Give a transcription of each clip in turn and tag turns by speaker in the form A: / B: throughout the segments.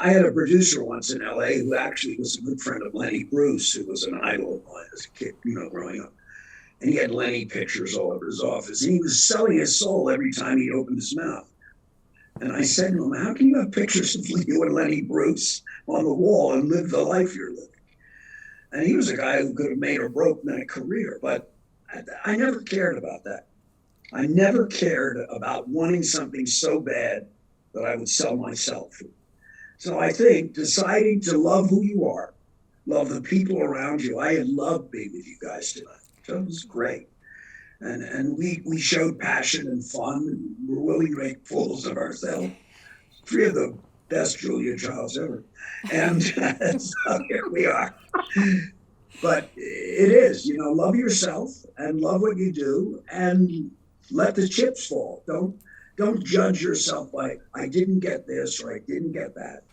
A: I had a producer once in LA who actually was a good friend of Lenny Bruce, who was an idol of mine as a kid, growing up. And he had Lenny pictures all over his office. And he was selling his soul every time he opened his mouth. And I said to him, how can you have pictures of you and Lenny Bruce on the wall and live the life you're living? And he was a guy who could have made or broken a career, but I never cared about that. I never cared about wanting something so bad that I would sell myself. So I think deciding to love who you are, love the people around you. I had loved being with you guys tonight. So it was great. And we showed passion and fun, and we're willing to make fools of ourselves. Three of the best Julia Childs ever. And so here we are. But it is, love yourself and love what you do and let the chips fall. Don't judge yourself by, I didn't get this or I didn't get that.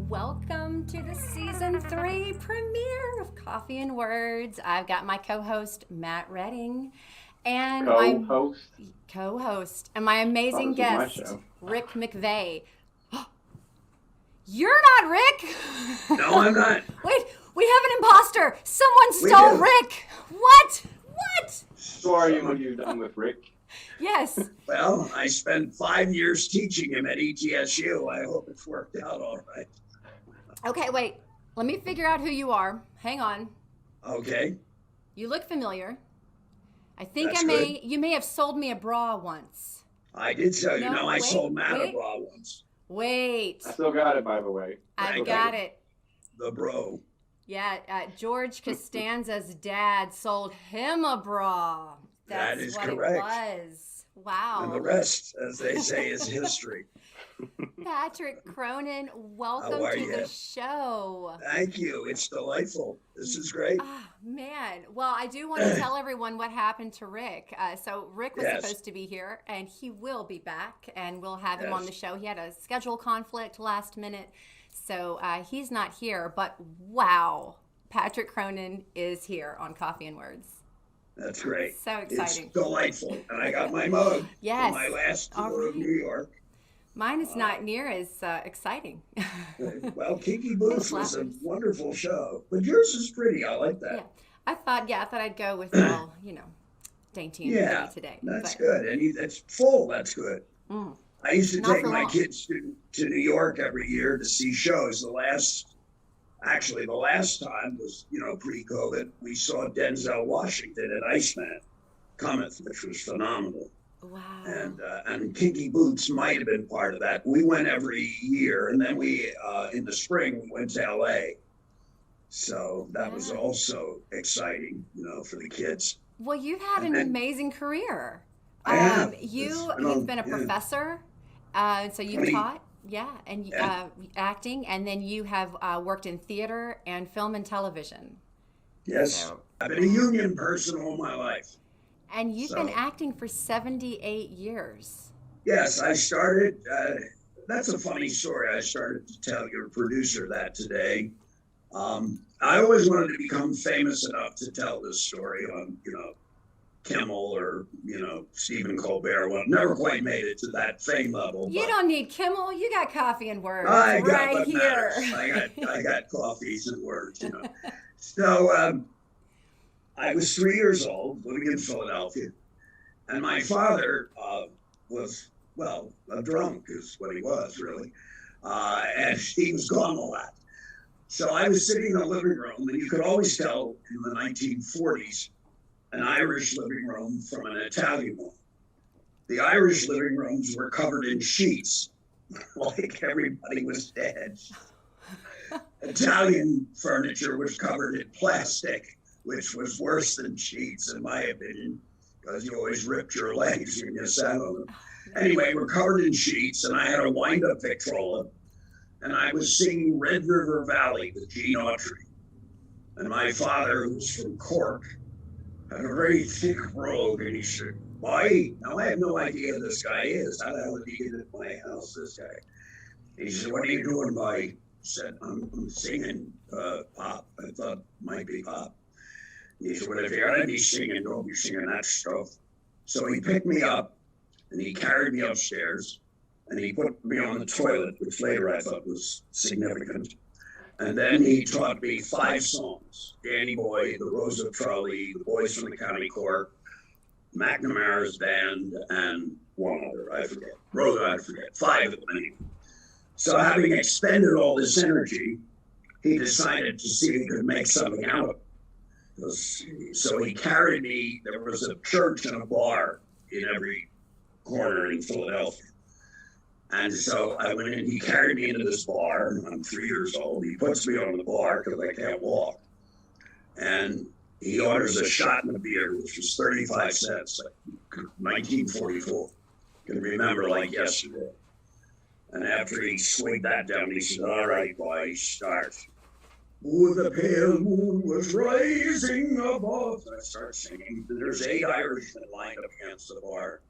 B: Welcome to the season 3 premiere of Coffee and Words. I've got my co-host Matt Redding and co-host and my amazing guest Rick McVeigh. You're not Rick.
A: No, I'm not.
B: Wait, we have an imposter. Someone stole Rick. What?
C: So are you done with Rick?
B: Yes.
A: Well, I spent 5 years teaching him at ETSU. I hope it's worked out all right.
B: Okay, wait. Let me figure out who you are. Hang on.
A: Okay.
B: You look familiar. I think
A: That's
B: you may have sold me a bra once.
A: I did sell you. I sold Matt a bra once.
B: Wait.
C: I still got it, by the way.
B: I've got it.
A: The bro.
B: Yeah, George Costanza's dad sold him a bra.
A: That is
B: what
A: correct.
B: It was. Wow.
A: And the rest, as they say, is history.
B: Patrick Cronin, welcome to the show.
A: Thank you. It's delightful. This is great.
B: Oh, man. Well, I do want to tell everyone what happened to Rick. So Rick was supposed to be here, and he will be back, and we'll have him on the show. He had a schedule conflict last minute, so he's not here. But wow, Patrick Cronin is here on Coffee and Words.
A: That's great.
B: So exciting.
A: It's delightful. And I got my mug
B: yes.
A: for my last tour of New York.
B: Mine is not near as exciting.
A: Well, Kiki Booth was a wonderful show, but yours is pretty. I like that.
B: Yeah, I thought I'd go with all, dainty and pretty today.
A: That's good. And it's full. That's good.
B: Mm.
A: I used to take my kids to New York every year to see shows. The last time was, pre-COVID. We saw Denzel Washington at Iceman Cometh, which was phenomenal.
B: Wow.
A: And Kinky Boots might have been part of that. We went every year, and then we in the spring we went to LA. So that was also exciting, for the kids.
B: Well, you've had an amazing career.
A: I have.
B: You've been a professor, so you've taught, and acting, and then you have worked in theater and film and television.
A: Yes, so, I've been a union person all my life.
B: And you've been acting for 78 years.
A: Yes, I started, that's a funny story. I started to tell your producer that today. I always wanted to become famous enough to tell this story on, Kimmel or, Stephen Colbert. Well, never quite made it to that fame level.
B: You don't need Kimmel. You got Coffee and Words
A: right
B: here.
A: I got coffees and words, So, I was 3 years old, living in Philadelphia, and my father was, a drunk is what he was, really, and he was gone a lot. So I was sitting in the living room, and you could always tell in the 1940s an Irish living room from an Italian one. The Irish living rooms were covered in sheets, like everybody was dead. Italian furniture was covered in plastic, which was worse than sheets, in my opinion, because you always ripped your legs when you sat on them. Anyway, we're covered in sheets, and I had a wind-up Victrola, and I was singing Red River Valley with Gene Autry. And my father, who was from Cork, had a very thick brogue, and he said, "Boy, now I have no idea who this guy is. How the hell did he get into my house, this guy?" He said, "What are you doing, boy?" said, I'm singing pop. I thought might be pop. He said, well, if you're gonna be singing, don't be singing that stuff. So he picked me up and he carried me upstairs and he put me on the toilet, which later I thought was significant. And then he taught me 5 songs: Danny Boy, The Rose of Trolley, The Boys from the County Corps, McNamara's Band, and one other, I forget. Rosa, I forget. 5 of them anyway. So having expended all this energy, he decided to see if he could make something out of it. So he carried me. There was a church and a bar in every corner in Philadelphia. And so I went in, he carried me into this bar. I'm 3 years old. He puts me on the bar because I can't walk. And he orders a shot and a beer, which was 35 cents, like 1944. I can remember like yesterday. And after he swigged that down, he said, all right, boy, start. Oh, the pale moon was rising above. I start singing. There's 8 Irishmen lined up against the bar.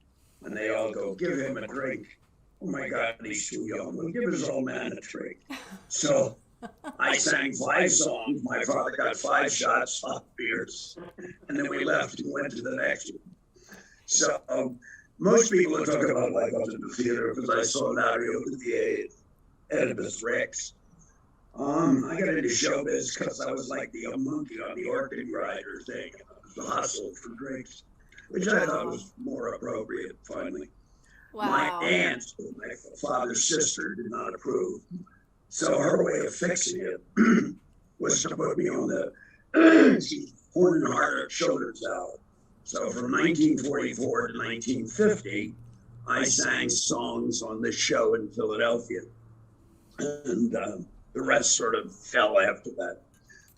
A: And they all go, give him a drink. Oh my God, he's too young. We'll give his old man a drink. So I sang 5 songs. My father got 5 shots, 5 beers. And then we left and went to the next one. So most people are talking about like I was in the theater because I saw Mario Olivier and Oedipus Rex. I got into showbiz because I was like the young monkey on the organ grinder thing. It was the hustle for drinks, which I thought was more appropriate finally.
B: Wow.
A: My aunt, my father's sister, did not approve. So her way of fixing it was to put me on the Horn and Hardart Children's Hour. So from 1944 to 1950, I sang songs on this show in Philadelphia. And the rest sort of fell after that.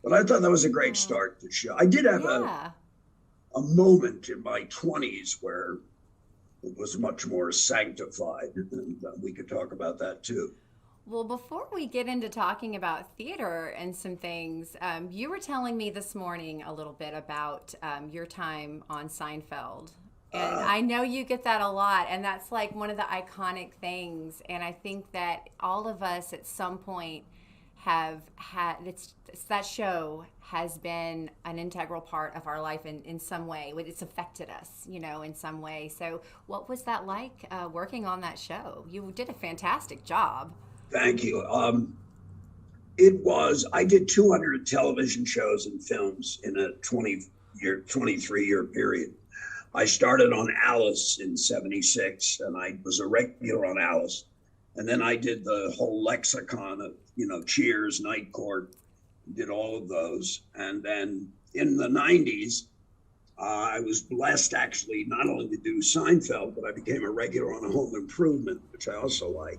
A: But I thought that was a great start to the show. I did have a moment in my 20s where it was much more sanctified, and we could talk about that too.
B: Well, before we get into talking about theater and some things, you were telling me this morning a little bit about your time on Seinfeld. And I know you get that a lot, and that's like one of the iconic things. And I think that all of us at some point have had, that show has been an integral part of our life in some way. It's affected us, in some way. So what was that like working on that show? You did a fantastic job.
A: Thank you. I did 200 television shows and films in a 23-year period. I started on Alice in 76, and I was a regular on Alice. And then I did the whole lexicon of, Cheers, Night Court, did all of those. And then in the 90s, I was blessed actually not only to do Seinfeld, but I became a regular on Home Improvement, which I also like.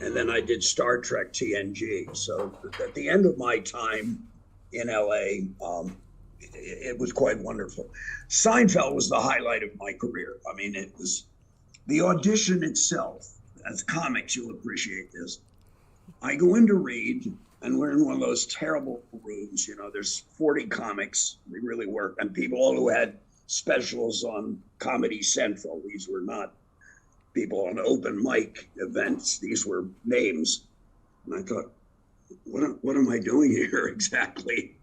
A: And then I did Star Trek TNG. So at the end of my time in LA, it was quite wonderful. Seinfeld was the highlight of my career. I mean, it was the audition itself. As comics, you'll appreciate this. I go in to read, and we're in one of those terrible rooms. There's 40 comics. They really work. And people all who had specials on Comedy Central. These were not people on open mic events. These were names. And I thought, what am I doing here exactly?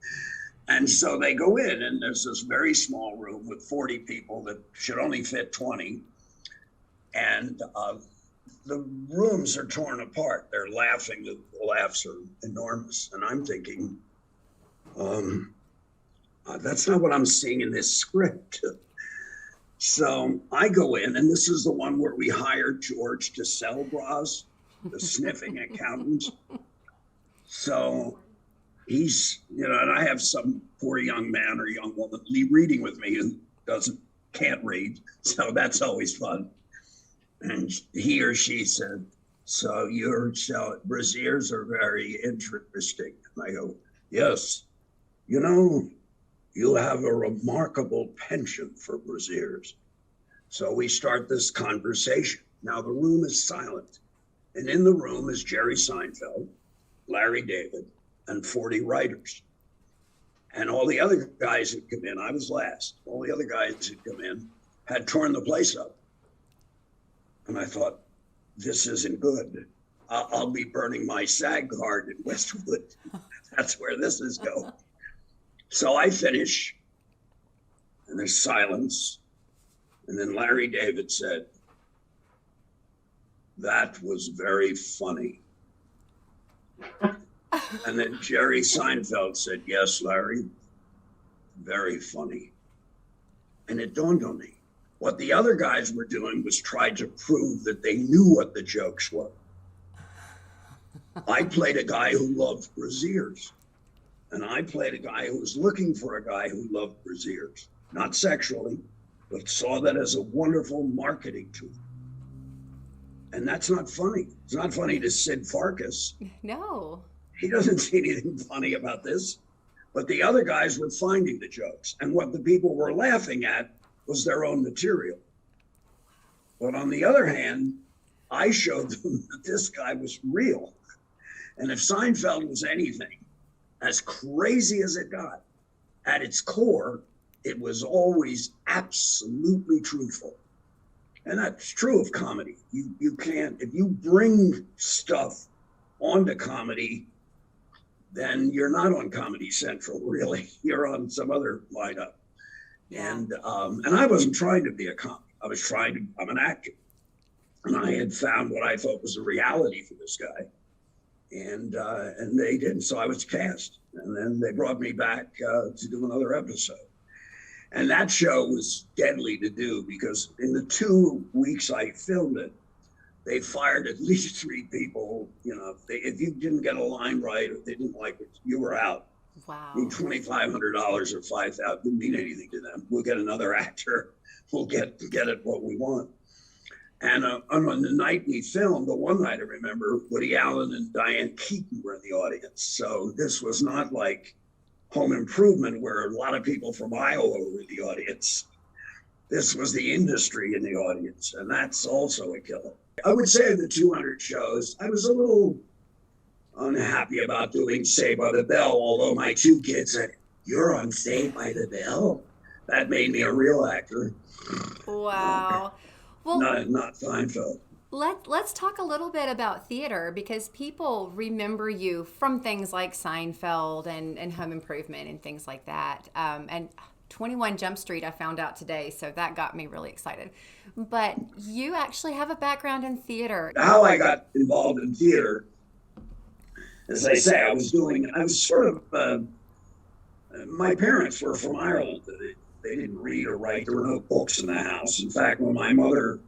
A: And so they go in, and there's this very small room with 40 people that should only fit 20. And the rooms are torn apart. They're laughing. The laughs are enormous. And I'm thinking, that's not what I'm seeing in this script. So I go in, and this is the one where we hired George to sell bras, the sniffing accountant. So he's, and I have some poor young man or young woman reading with me who can't read. So that's always fun. And he or she said, so your brassieres are very interesting. And I go, yes, you have a remarkable penchant for brassieres. So we start this conversation. Now the room is silent. And in the room is Jerry Seinfeld, Larry David, and 40 writers. And all the other guys that come in, I was last. All the other guys that come in had torn the place up. And I thought, this isn't good. I'll be burning my SAG card in Westwood. That's where this is going. So I finish, and there's silence. And then Larry David said, "That was very funny." And then Jerry Seinfeld said, "Yes, Larry, very funny." And it dawned on me, what the other guys were doing was trying to prove that they knew what the jokes were. I played a guy who loved brassieres, and I played a guy who was looking for a guy who loved brassieres, not sexually, but saw that as a wonderful marketing tool. And that's not funny. It's not funny to Sid Farkas.
B: No.
A: He doesn't see anything funny about this. But the other guys were finding the jokes. And what the people were laughing at was their own material. But on the other hand, I showed them that this guy was real. And if Seinfeld was anything, as crazy as it got, at its core, it was always absolutely truthful. And that's true of comedy. You can't, if you bring stuff onto comedy, then you're not on Comedy Central, really. You're on some other lineup. And I wasn't trying to be a comic. I'm an actor. And I had found what I thought was a reality for this guy. And they didn't, so I was cast. And then they brought me back to do another episode. And that show was deadly to do because in the 2 weeks I filmed it, they fired at least 3 people. You know, if you didn't get a line right or they didn't like it, you were out.
B: Wow. I mean,
A: $2,500 or $5,000 didn't mean anything to them. We'll get another actor. We'll get it what we want. And on the night we filmed, the one night I remember, Woody Allen and Diane Keaton were in the audience. So this was not like Home Improvement, where a lot of people from Iowa were in the audience. This was the industry in the audience, and that's also a killer. I would say of the 200 shows, I was a little unhappy about doing Saved by the Bell, although my 2 kids said, "You're on Saved by the Bell?" That made me a real actor.
B: Wow. Well,
A: not Seinfeld.
B: Let's talk a little bit about theater, because people remember you from things like Seinfeld and Home Improvement and things like that. And 21 Jump Street I found out today, so that got me really excited. But you actually have a background in theater.
A: How I got involved in theater, as I say, I was sort of, my parents were from Ireland. They didn't read or write. There were no books in the house. In fact, when my mother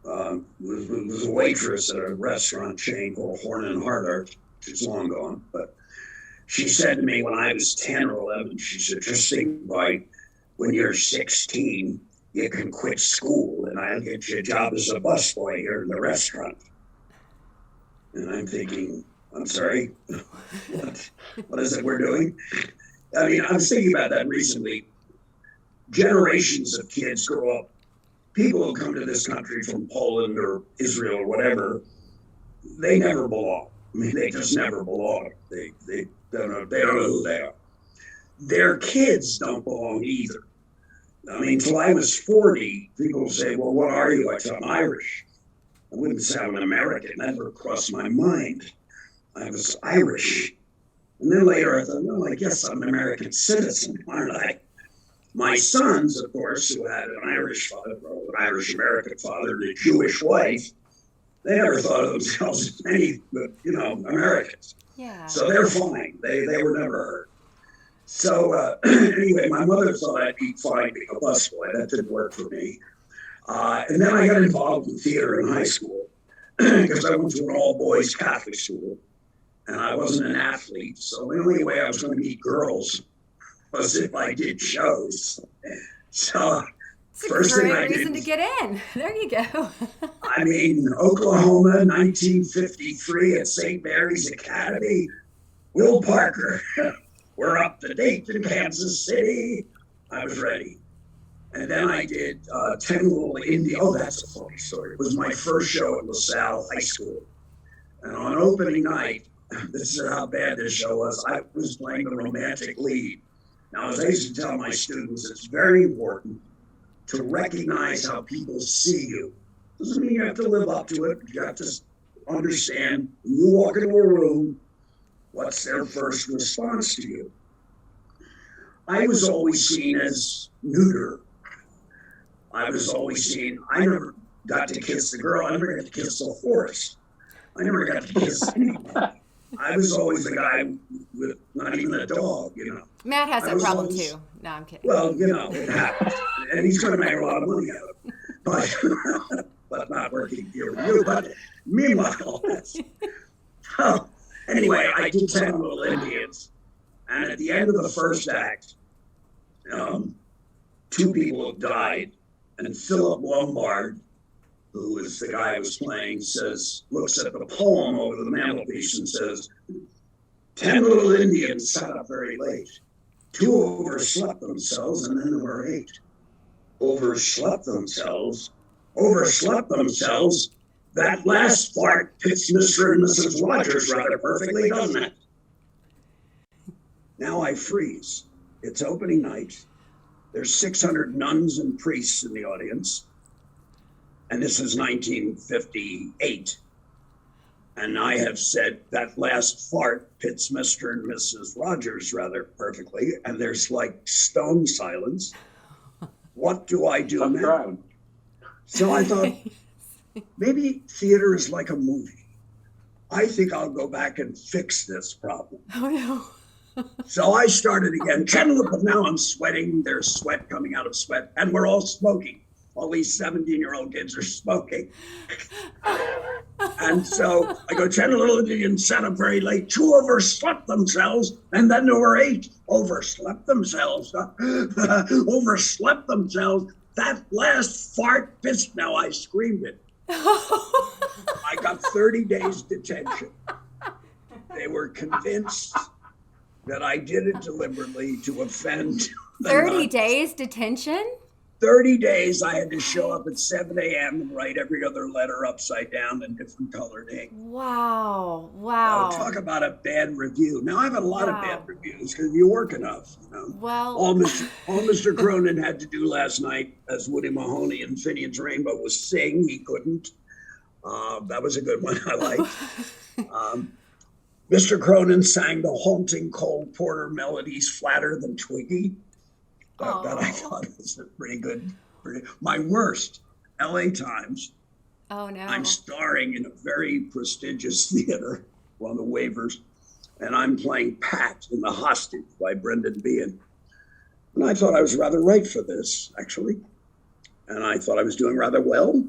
A: was a waitress at a restaurant chain called Horn and Hardart, which is long gone, but she said to me when I was 10 or 11, she said, "Just think, boy, when you're 16, you can quit school and I'll get you a job as a busboy here in the restaurant." And I'm thinking, I'm sorry, what is it we're doing? I mean, I was thinking about that recently. Generations of kids grow up. People who come to this country from Poland or Israel or whatever, they never belong. I mean, they just never belong. They don't know who they are. Their kids don't belong either. I mean, till I was 40, people say, "Well, what are you?" I said, "I'm Irish." I wouldn't say I'm an American. That never crossed my mind. I was Irish. And then later I thought, well, I guess I'm an American citizen, aren't I? My sons, of course, who had an Irish father, or an Irish-American father, and a Jewish wife, they never thought of themselves as any, but, Americans.
B: Yeah.
A: So they're fine. They were never hurt. So anyway, my mother thought I'd be fine being a busboy. That didn't work for me. And then I got involved in theater in high school because I went to an all-boys Catholic school, and I wasn't an athlete. So the only way I was going to meet girls was if I did shows. So
B: first thing I did, reason to get in. There you go.
A: I mean, Oklahoma, 1953 at St. Mary's Academy. Will Parker, we're up to date in Kansas City. I was ready. And then I did 10 Little Indie. Oh, that's a funny story. It was my first show at LaSalle High School. And on opening night, this is how bad this show was, I was playing the romantic lead. Now, as I used to tell my students, it's very important to recognize how people see you. Doesn't mean you have to live up to it. You have to understand when you walk into a room, what's their first response to you? I was always seen as neuter. I was always seen, I never got to kiss the girl. I never got to kiss the horse. I never got to kiss anybody. I was always the guy with not even a dog, you know.
B: Matt has that problem too. No, I'm kidding.
A: Well, you know, it happens. And he's going to make a lot of money out of it. But not working here with you. But meanwhile, so, anyway, I did 10 Little Indians. And at the end of the first act, 2 people have died. And Philip Lombard, who is the guy I was playing, looks at the poem over the mantelpiece and says, 10 little Indians sat up very late. 2 overslept themselves, and then there were 8. Overslept themselves. That last part fits Mr. and Mrs. Rogers rather perfectly, doesn't it? Now I freeze. It's opening night. There's 600 nuns and priests in the audience. And this is 1958. And I have said that last fart fits Mr. and Mrs. Rogers rather perfectly. And there's like stone silence. What do I do now? So I thought, maybe theater is like a movie. I think I'll go back and fix this problem.
B: Oh, no.
A: So I started again. But now I'm sweating. There's sweat coming out of sweat. And we're all smoking. All these 17-year-old kids are smoking. And so I go, 10 little Indians sat up very late. 2 overslept themselves. And then there were 8 overslept themselves. Overslept themselves. That last fart pissed. Now I screamed it. I got 30 days detention. They were convinced that I did it deliberately to offend.
B: 30 days detention?
A: 30 days I had to show up at 7 a.m. and write every other letter upside down in different colored ink.
B: Wow.
A: Now, talk about a bad review. Now, I've had a lot of bad reviews because you work enough. You know?
B: Well,
A: all Mr. Cronin had to do last night as Woody Mahoney in Finian's Rainbow was sing. He couldn't. That was a good one I liked. Mr. Cronin sang the haunting Cole Porter melodies flatter than Twiggy. That I thought was a pretty good. My worst, LA Times.
B: Oh, no.
A: I'm starring in a very prestigious theater on the waivers, and I'm playing Pat in The Hostage by Brendan Behan. And I thought I was rather right for this, actually. And I thought I was doing rather well.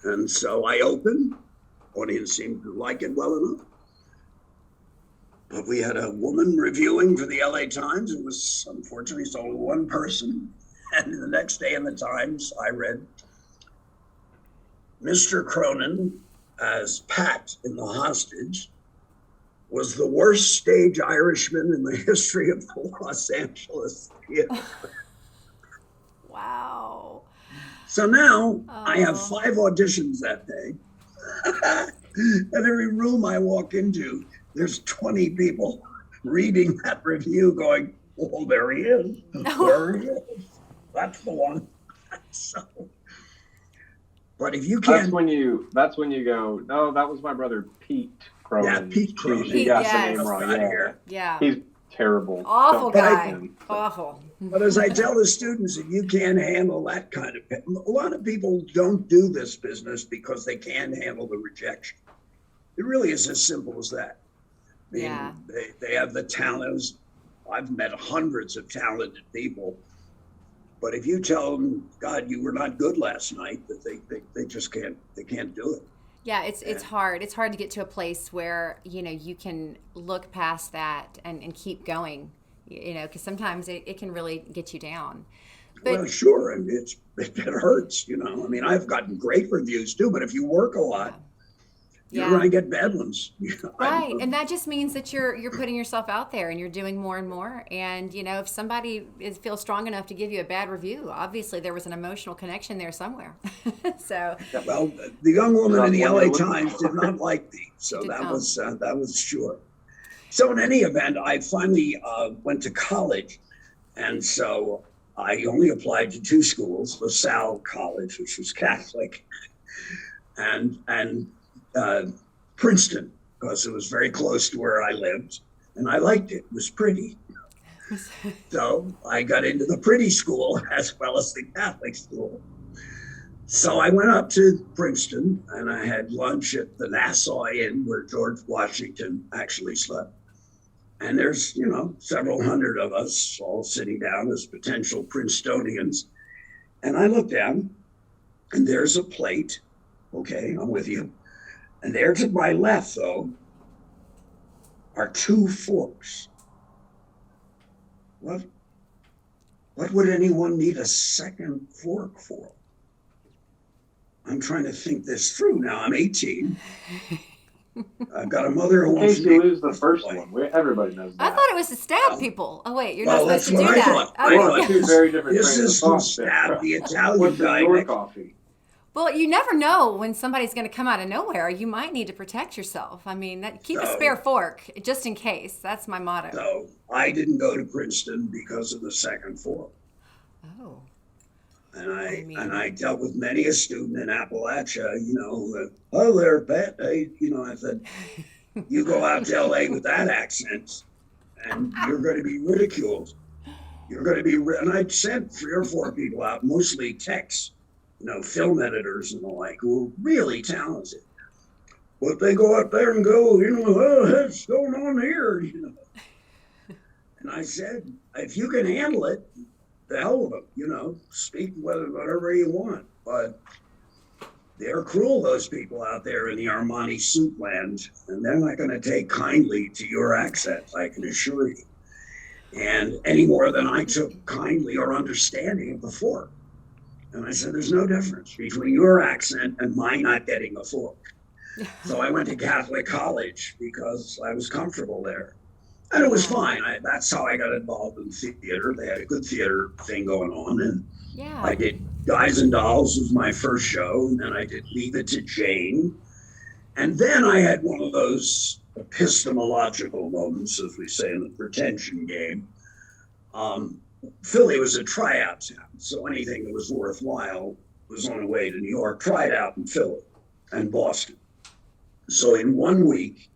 A: And so I opened. Audience seemed to like it well enough. But we had a woman reviewing for the LA Times. It was, unfortunately, it's only one person. And the next day in the Times, I read, Mr. Cronin, as Pat in The Hostage, was the worst stage Irishman in the history of the Los Angeles theater.
B: Wow.
A: So now I have 5 auditions that day. And every room I walk into, there's 20 people reading that review going, oh, there he is. There he is. That's the one. So, but if you can't.
C: That's when you go, no, that was my brother, Pete Cronin.
A: Yeah, Pete Cronin.
C: She got the
B: Yes.
C: name wrong.
A: Here.
B: Yeah.
C: He's terrible.
B: Awful
C: Don't
B: guy.
C: like him.
B: Awful.
A: But as I tell the students, if you can't handle that kind of, a lot of people don't do this business because they can't handle the rejection. It really is as simple as that. I mean,
B: Yeah.
A: they have the talents. I've met hundreds of talented people, but if you tell them, God, you were not good last night, that they just can't do it.
B: Yeah, it's hard. It's hard to get to a place where, you can look past that and keep going, because sometimes it can really get you down. But,
A: well, sure, and it hurts, I mean, I've gotten great reviews too, but if you work a lot, you're going to get bad ones.
B: Right, and that just means that you're putting yourself out there and you're doing more and more. And if somebody feels strong enough to give you a bad review, obviously there was an emotional connection there somewhere. So.
A: Well, the young woman in the LA Times did not like me, so that was sure. So in any event, I finally went to college, and so I only applied to 2 schools: LaSalle College, which was Catholic, and Princeton, because it was very close to where I lived, and I liked it. It was pretty. So I got into the pretty school as well as the Catholic school. So I went up to Princeton, and I had lunch at the Nassau Inn where George Washington actually slept. And there's, several hundred of us all sitting down as potential Princetonians. And I look down, and there's a plate. Okay, I'm with you. And there to my left, though, are 2 forks. What would anyone need a second fork for? I'm trying to think this through now. I'm 18. I've got a mother who wants
C: to you lose the first one. Everybody knows that.
B: I thought it was to stab people. Oh wait, you're not supposed to do
A: that.
C: I thought two very different.
A: This is to stab the Italian guy.
C: Your coffee.
B: Well, you never know when somebody's going to come out of nowhere. You might need to protect yourself. I mean, keep a spare fork just in case. That's my motto.
A: So I didn't go to Princeton because of the second fork.
B: Oh.
A: And I dealt with many a student in Appalachia, oh, there, Pat. I said, you go out to LA with that accent and you're going to be ridiculed. And I sent 3 or 4 people out, mostly techs, film editors and the like, who were really talented. But they go out there and go, what's going on here? And I said, if you can handle it, the hell with them, speak whatever you want. But they're cruel, those people out there in the Armani soup land, and they're not going to take kindly to your accent, I can assure you. And any more than I took kindly or understanding of the fork. And I said, there's no difference between your accent and my not getting a fork. So I went to Catholic college because I was comfortable there. And it was fine. That's how I got involved in theater. They had a good theater thing going on. And I did Guys and Dolls was my first show. And then I did Leave It to Jane. And then I had one of those epistemological moments, as we say in the pretension game. Philly was a tryout town. So anything that was worthwhile was on the way to New York, tried out in Philly and Boston. So in 1 week,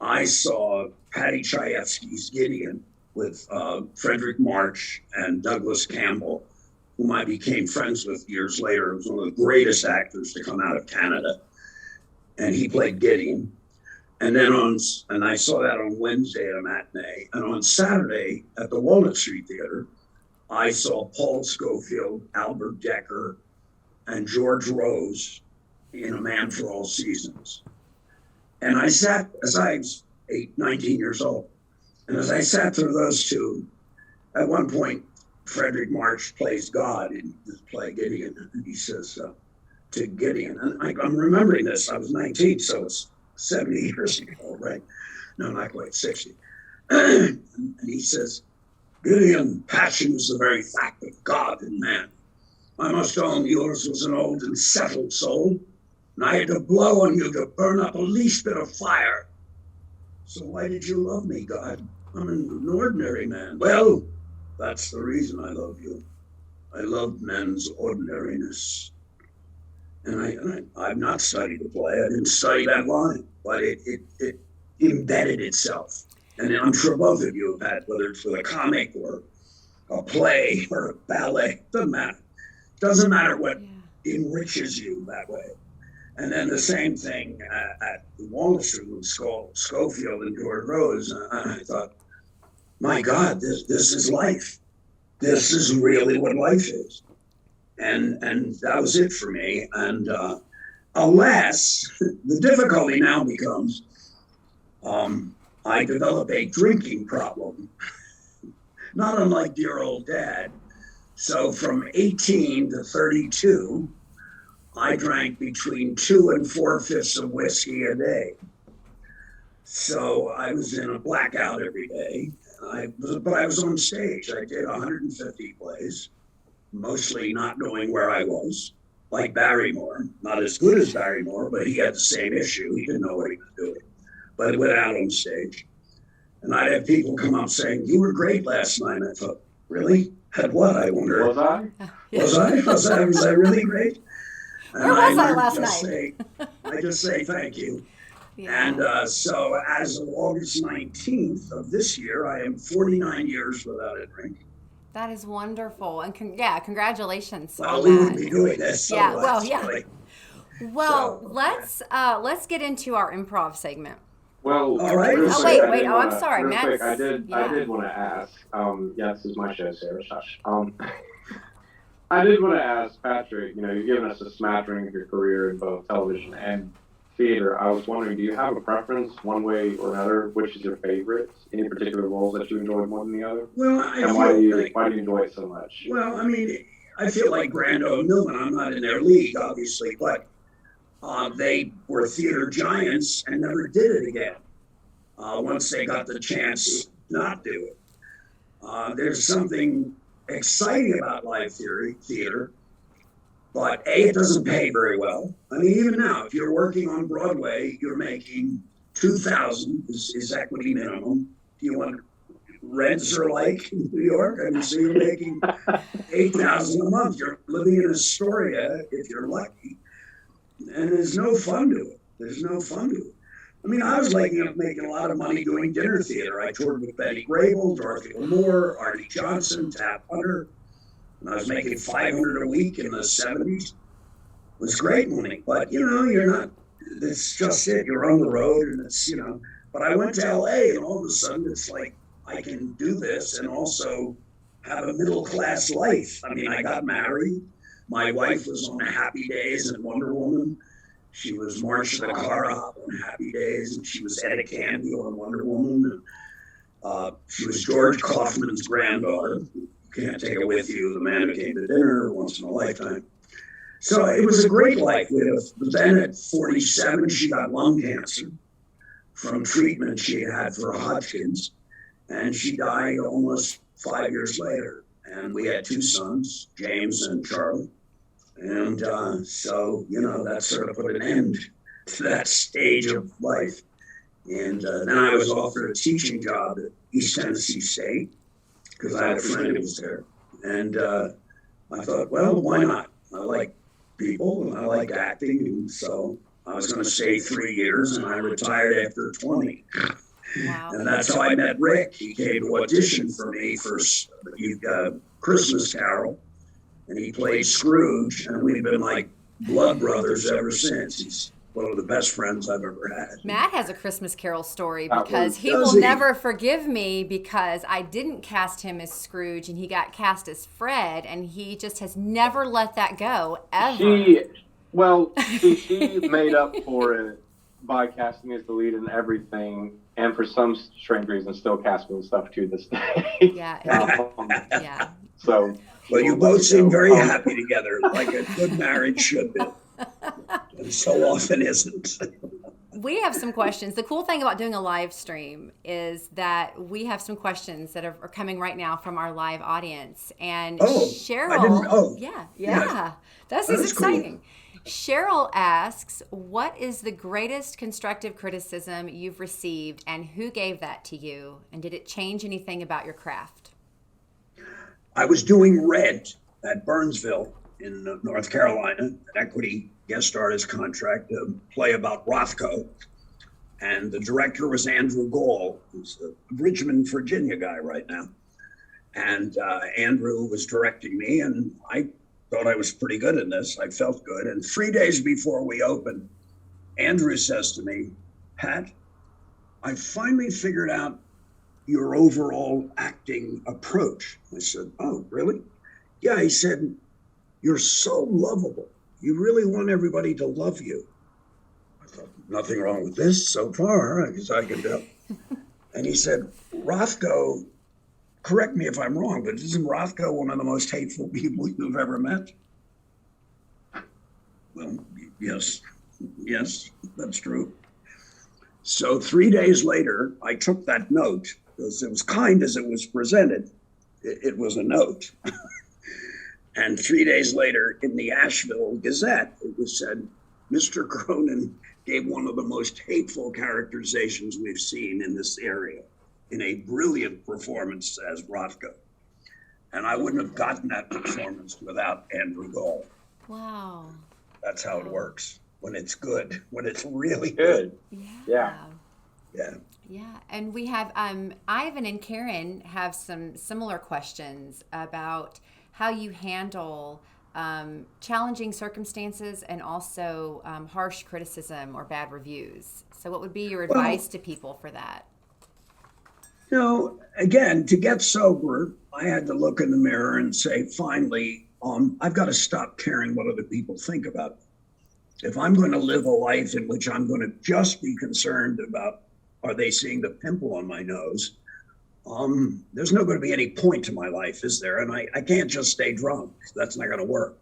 A: I saw Patty Chayefsky's Gideon with Frederick March and Douglas Campbell, whom I became friends with years later. He was one of the greatest actors to come out of Canada. And he played Gideon. And then I saw that on Wednesday at a matinee. And on Saturday at the Walnut Street Theater, I saw Paul Scofield, Albert Decker, and George Rose in A Man for All Seasons. And I sat, as I was 19 years old, and as I sat through those two, at one point, Frederick March plays God in his play Gideon, and he says to Gideon, and I'm remembering this, I was 19, so it's 70 years ago, right? No, not quite 60. And he says, Gideon, passion is the very fact of God in man. I must own yours was an old and settled soul, and I had to blow on you to burn up a least bit of fire. So why did you love me, God? I'm an ordinary man. Well, that's the reason I love you. I love men's ordinariness. And I've not studied the play. I didn't study that line, but it embedded itself. And I'm sure both of you have had, whether it's with a comic or a play or a ballet, doesn't matter. Doesn't matter what enriches you that way. And then the same thing at Walnut Street with Scofield and George Rose. I thought, my God, this is life. This is really what life is. And that was it for me. And alas, the difficulty now becomes I develop a drinking problem, not unlike dear old dad. So from 18 to 32, I drank between 2 and 4/5 of whiskey a day. So I was in a blackout every day. But I was on stage. I did 150 plays, mostly not knowing where I was, like Barrymore. Not as good as Barrymore, but he had the same issue. He didn't know what he was doing, but went out on stage. And I'd have people come up saying, you were great last night. I thought, really? Had what? I wonder.
C: Was I?
A: Was I really great?
B: Where was I last night?
A: I just say thank you.
B: Yeah.
A: And so as of August 19th of this year, I am 49 years without a drink.
B: That is wonderful. And congratulations.
A: Well, we wouldn't be doing this.
B: Yeah, well, yeah.
A: Really.
B: Well, let's get into our improv segment.
C: Well,
A: all right.
B: Wait. I'm sorry,
C: Matt.
B: Quick,
C: I did want to ask. Yeah, this is my show, Sarah. Shush. I did want to ask Patrick. You've given us a smattering of your career in both television and theater. I was wondering, do you have a preference, one way or another? Which is your favorite? Any particular roles that you enjoy more than the other?
A: Well,
C: why do you enjoy it so much?
A: Well, I mean, I feel like Brando and Newman. I'm not in their league, obviously, but they were theater giants and never did it again. Once they got the chance not to do it. There's something exciting about live theater, but A, it doesn't pay very well. I mean, even now, if you're working on Broadway, you're making $2,000 is equity minimum. You want rents are like in New York. I mean, so you're making $8,000 a month. You're living in Astoria if you're lucky, and there's no fun to it. There's no fun to it. I mean, I was making a lot of money doing dinner theater. I toured with Betty Grable, Dorothy L'Amour, Artie Johnson, Tap Hunter, and I was making $500 a week in the 70s. It was great money, but you're not. It's just it. You're on the road, and it's But I went to LA, and all of a sudden, it's like I can do this and also have a middle class life. I mean, I got married. My wife was on Happy Days and Wonder Woman. She was Marcia the Car Hop on Happy Days, and she was Etta Candy on Wonder Woman. And, she was George Kaufman's granddaughter. You can't take it with you, the man who came to dinner once in a lifetime. So it was a great life. But then at 47, she got lung cancer from treatment she had for Hodgkin's, and she died almost 5 years later. And we had two sons, James and Charlie. And so, that sort of put an end to that stage of life. And then I was offered a teaching job at East Tennessee State because I had a friend who was there. And I thought, well, why not? I like people and I like acting. And so I was going to stay 3 years, and I retired after 20.
B: Wow.
A: And that's how I met Rick. He came to audition for me for Christmas Carol. And he played Scrooge, and we've been like blood brothers ever since. He's one of the best friends I've ever had.
B: Matt has a Christmas Carol story because he will never forgive me because I didn't cast him as Scrooge and he got cast as Fred, and he just has never let that go, ever.
C: She made up for it by casting as the lead in everything, and for some strange reason still casting stuff to this day.
B: Yeah. Yeah.
C: So...
A: Well, you both seem very happy together, like a good marriage should be. And so often isn't.
B: We have some questions. The cool thing about doing a live stream is that we have some questions that are coming right now from our live audience. And Cheryl, yeah, that's exciting. Cool. Cheryl asks, what is the greatest constructive criticism you've received, and who gave that to you? And did it change anything about your craft?
A: I was doing Red at Burnsville in North Carolina, an equity guest artist contract, a play about Rothko. And the director was Andrew Gall, who's a Richmond, Virginia guy right now. And Andrew was directing me, and I thought I was pretty good in this. I felt good. And 3 days before we opened, Andrew says to me, Pat, I finally figured out your overall acting approach. I said, oh, really? Yeah, he said, you're so lovable. You really want everybody to love you. I thought, nothing wrong with this so far, I guess I can do. And he said, Rothko, correct me if I'm wrong, but isn't Rothko one of the most hateful people you've ever met? Well, yes, that's true. So 3 days later, I took that note, because it was kind as it was presented. It was a note. And 3 days later, in the Asheville Gazette, it was said, Mr. Cronin gave one of the most hateful characterizations we've seen in this area in a brilliant performance as Rothko. And I wouldn't have gotten that performance without Andrew Gall.
B: Wow.
A: That's how it works when it's good, when it's really
C: Good.
B: Yeah.
A: Yeah.
B: Yeah, and we have Ivan and Karen have some similar questions about how you handle challenging circumstances and also harsh criticism or bad reviews. So, what would be your advice to people for that?
A: Again, to get sober, I had to look in the mirror and say, finally, I've got to stop caring what other people think about me. If I'm going to live a life in which I'm going to just be concerned about, are they seeing the pimple on my nose? There's not going to be any point to my life, is there? And I can't just stay drunk. That's not going to work.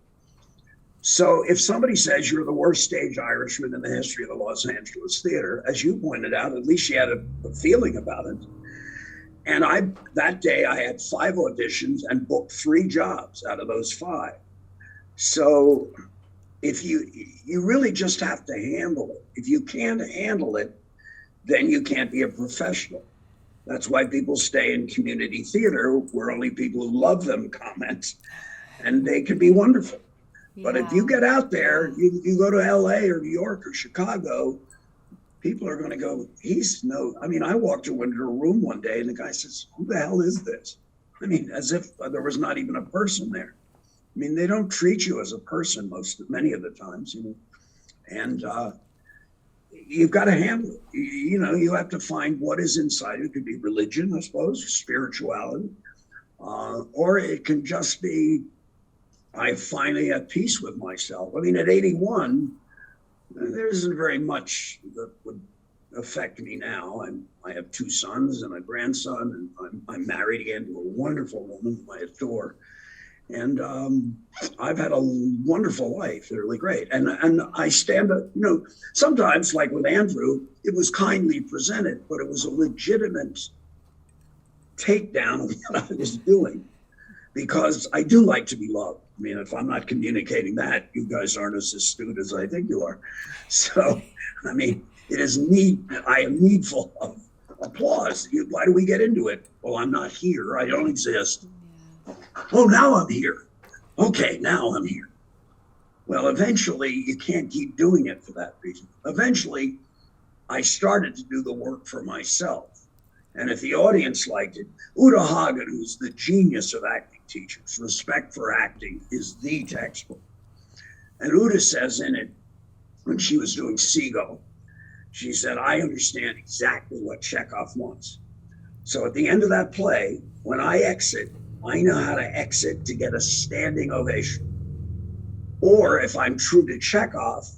A: So if somebody says you're the worst stage Irishman in the history of the Los Angeles theater, as you pointed out, at least you had a feeling about it. And that day I had 5 auditions and booked 3 jobs out of those 5. So if you really just have to handle it. If you can't handle it, then you can't be a professional. That's why people stay in community theater where only people who love them comment, and they can be wonderful. Yeah. But if you get out there, you go to LA or New York or Chicago, people are going to go, I walked into a room one day and the guy says, who the hell is this? As if there was not even a person there. They don't treat you as a person many of the times, and you've got to handle it. You have to find what is inside. It could be religion, I suppose, or spirituality, or it can just be, I finally at peace with myself. At 81, there isn't very much that would affect me now. I have 2 sons and a grandson, and I'm married again to a wonderful woman whom I adore. And I've had a wonderful life, really great. And I stand up, sometimes like with Andrew, it was kindly presented, but it was a legitimate takedown of what I was doing, because I do like to be loved. If I'm not communicating that, you guys aren't as astute as I think you are. So, it is I am needful of applause. Why do we get into it? Well, I'm not here. I don't exist. Oh, now I'm here. Okay, now I'm here. Well, eventually, you can't keep doing it for that reason. Eventually, I started to do the work for myself. And if the audience liked it, Uta Hagen, who's the genius of acting teachers, Respect for Acting is the textbook. And Uta says in it, when she was doing Seagull, she said, I understand exactly what Chekhov wants. So at the end of that play, when I exit, I know how to exit to get a standing ovation. Or if I'm true to Chekhov,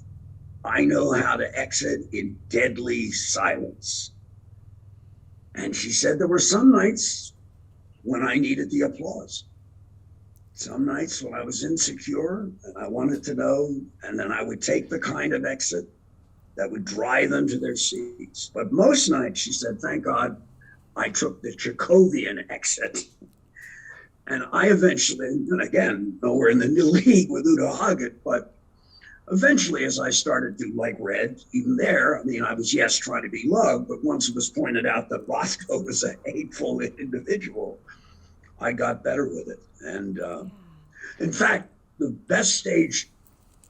A: I know how to exit in deadly silence. And she said there were some nights when I needed the applause. Some nights when I was insecure and I wanted to know, and then I would take the kind of exit that would drive them to their seats. But most nights, she said, thank God, I took the Chekhovian exit. And I eventually, and again, nowhere in the new league with Uta Hagen, but eventually as I started to like Red, even there, I was, yes, trying to be loved, but once it was pointed out that Bosco was a hateful individual, I got better with it. And in fact, the best stage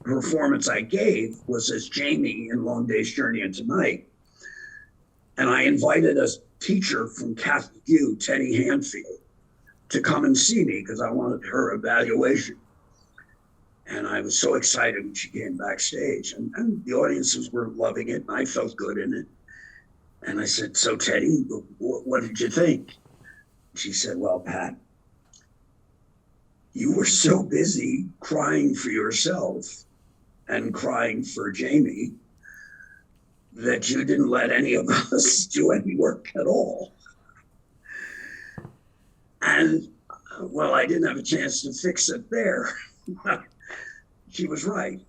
A: performance I gave was as Jamie in Long Day's Journey into Night. And I invited a teacher from Catholic U, Teddy Hanfield, to come and see me because I wanted her evaluation. And I was so excited when she came backstage, and the audiences were loving it, and I felt good in it. And I said, so Teddy, what did you think? She said, well, Pat, you were so busy crying for yourself and crying for Jamie that you didn't let any of us do any work at all. And, well, I didn't have a chance to fix it there. She was right.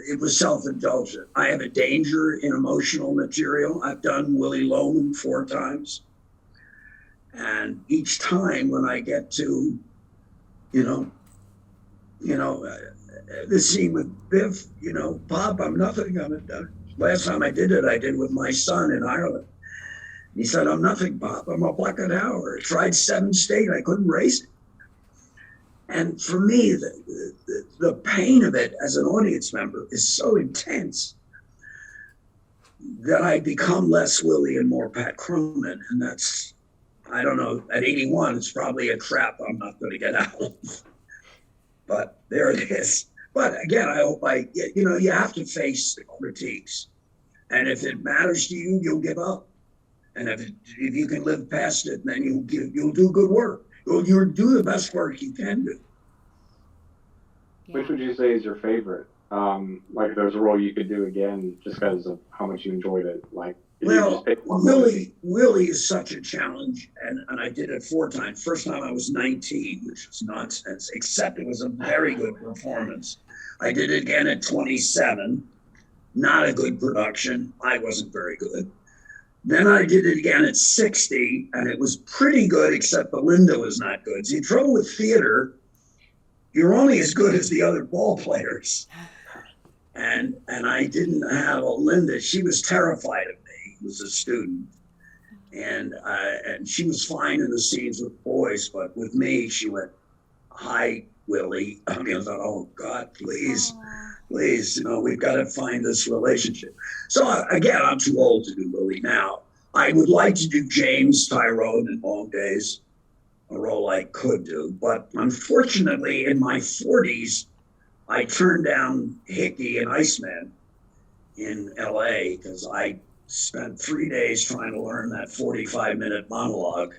A: It was self-indulgent. I have a danger in emotional material. I've done Willy Loman 4 times. And each time when I get to, the scene with Biff, Pop, I'm nothing. Last time I did it, I did with my son in Ireland. He said, I'm nothing, Pop. I'm a bucket hour. I tried 7 state. I couldn't raise it. And for me, the pain of it as an audience member is so intense that I become less Willie and more Pat Cronin. And that's, I don't know, at 81, it's probably a trap I'm not going to get out of. But there it is. But again, I hope you have to face the critiques. And if it matters to you, you'll give up. And if you can live past it, then you'll do good work. You'll do the best work you can do.
C: Yeah. Which would you say is your favorite? Like if there's a role you could do again just because of how much you enjoyed it. Like,
A: well, Willie is such a challenge, and I did it 4 times. First time I was 19, which was nonsense, except it was a very good performance. I did it again at 27, not a good production. I wasn't very good. Then I did it again at 60, and it was pretty good, except Belinda was not good. See, the trouble with theater, you're only as good as the other ball players. And I didn't have Linda. She was terrified of me, was a student. And she was fine in the scenes with boys, but with me, she went, "Hi, Willie." I mean, I thought, oh God, please, we've got to find this relationship. So again, I'm too old to do Willie now. I would like to do James Tyrone in Long Days, a role I could do, but unfortunately in my 40s, I turned down Hickey and Iceman in LA because I spent 3 days trying to learn that 45-minute monologue.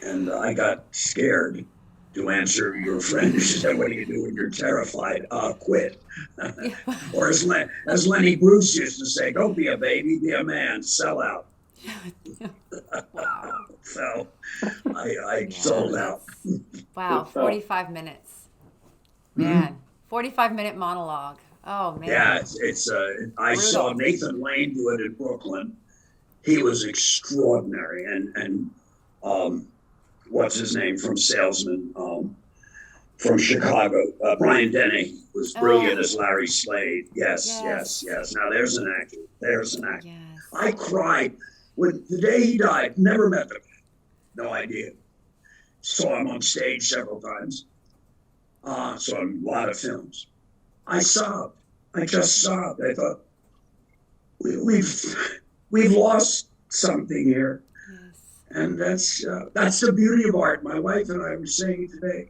A: And I got scared to answer your friend who said, "What do you do when you're terrified?" Quit. Or as Lenny Bruce used to say, "Don't be a baby, be a man, sell out."
B: Wow.
A: So I sold out.
B: Wow, 45 minutes. Man, 45-minute monologue. Oh, man.
A: Yeah, I saw Nathan Lane do it in Brooklyn. He was extraordinary. And what's his name from Salesman from Chicago? Brian Denny was brilliant as Larry Slade. Yes. Now there's an actor. Yes. I cried when the day he died. Never met the man. No idea. Saw him on stage several times. Saw him in a lot of films. I sobbed. I just sobbed. I thought, we've lost something here. And that's the beauty of art. My wife and I were saying today,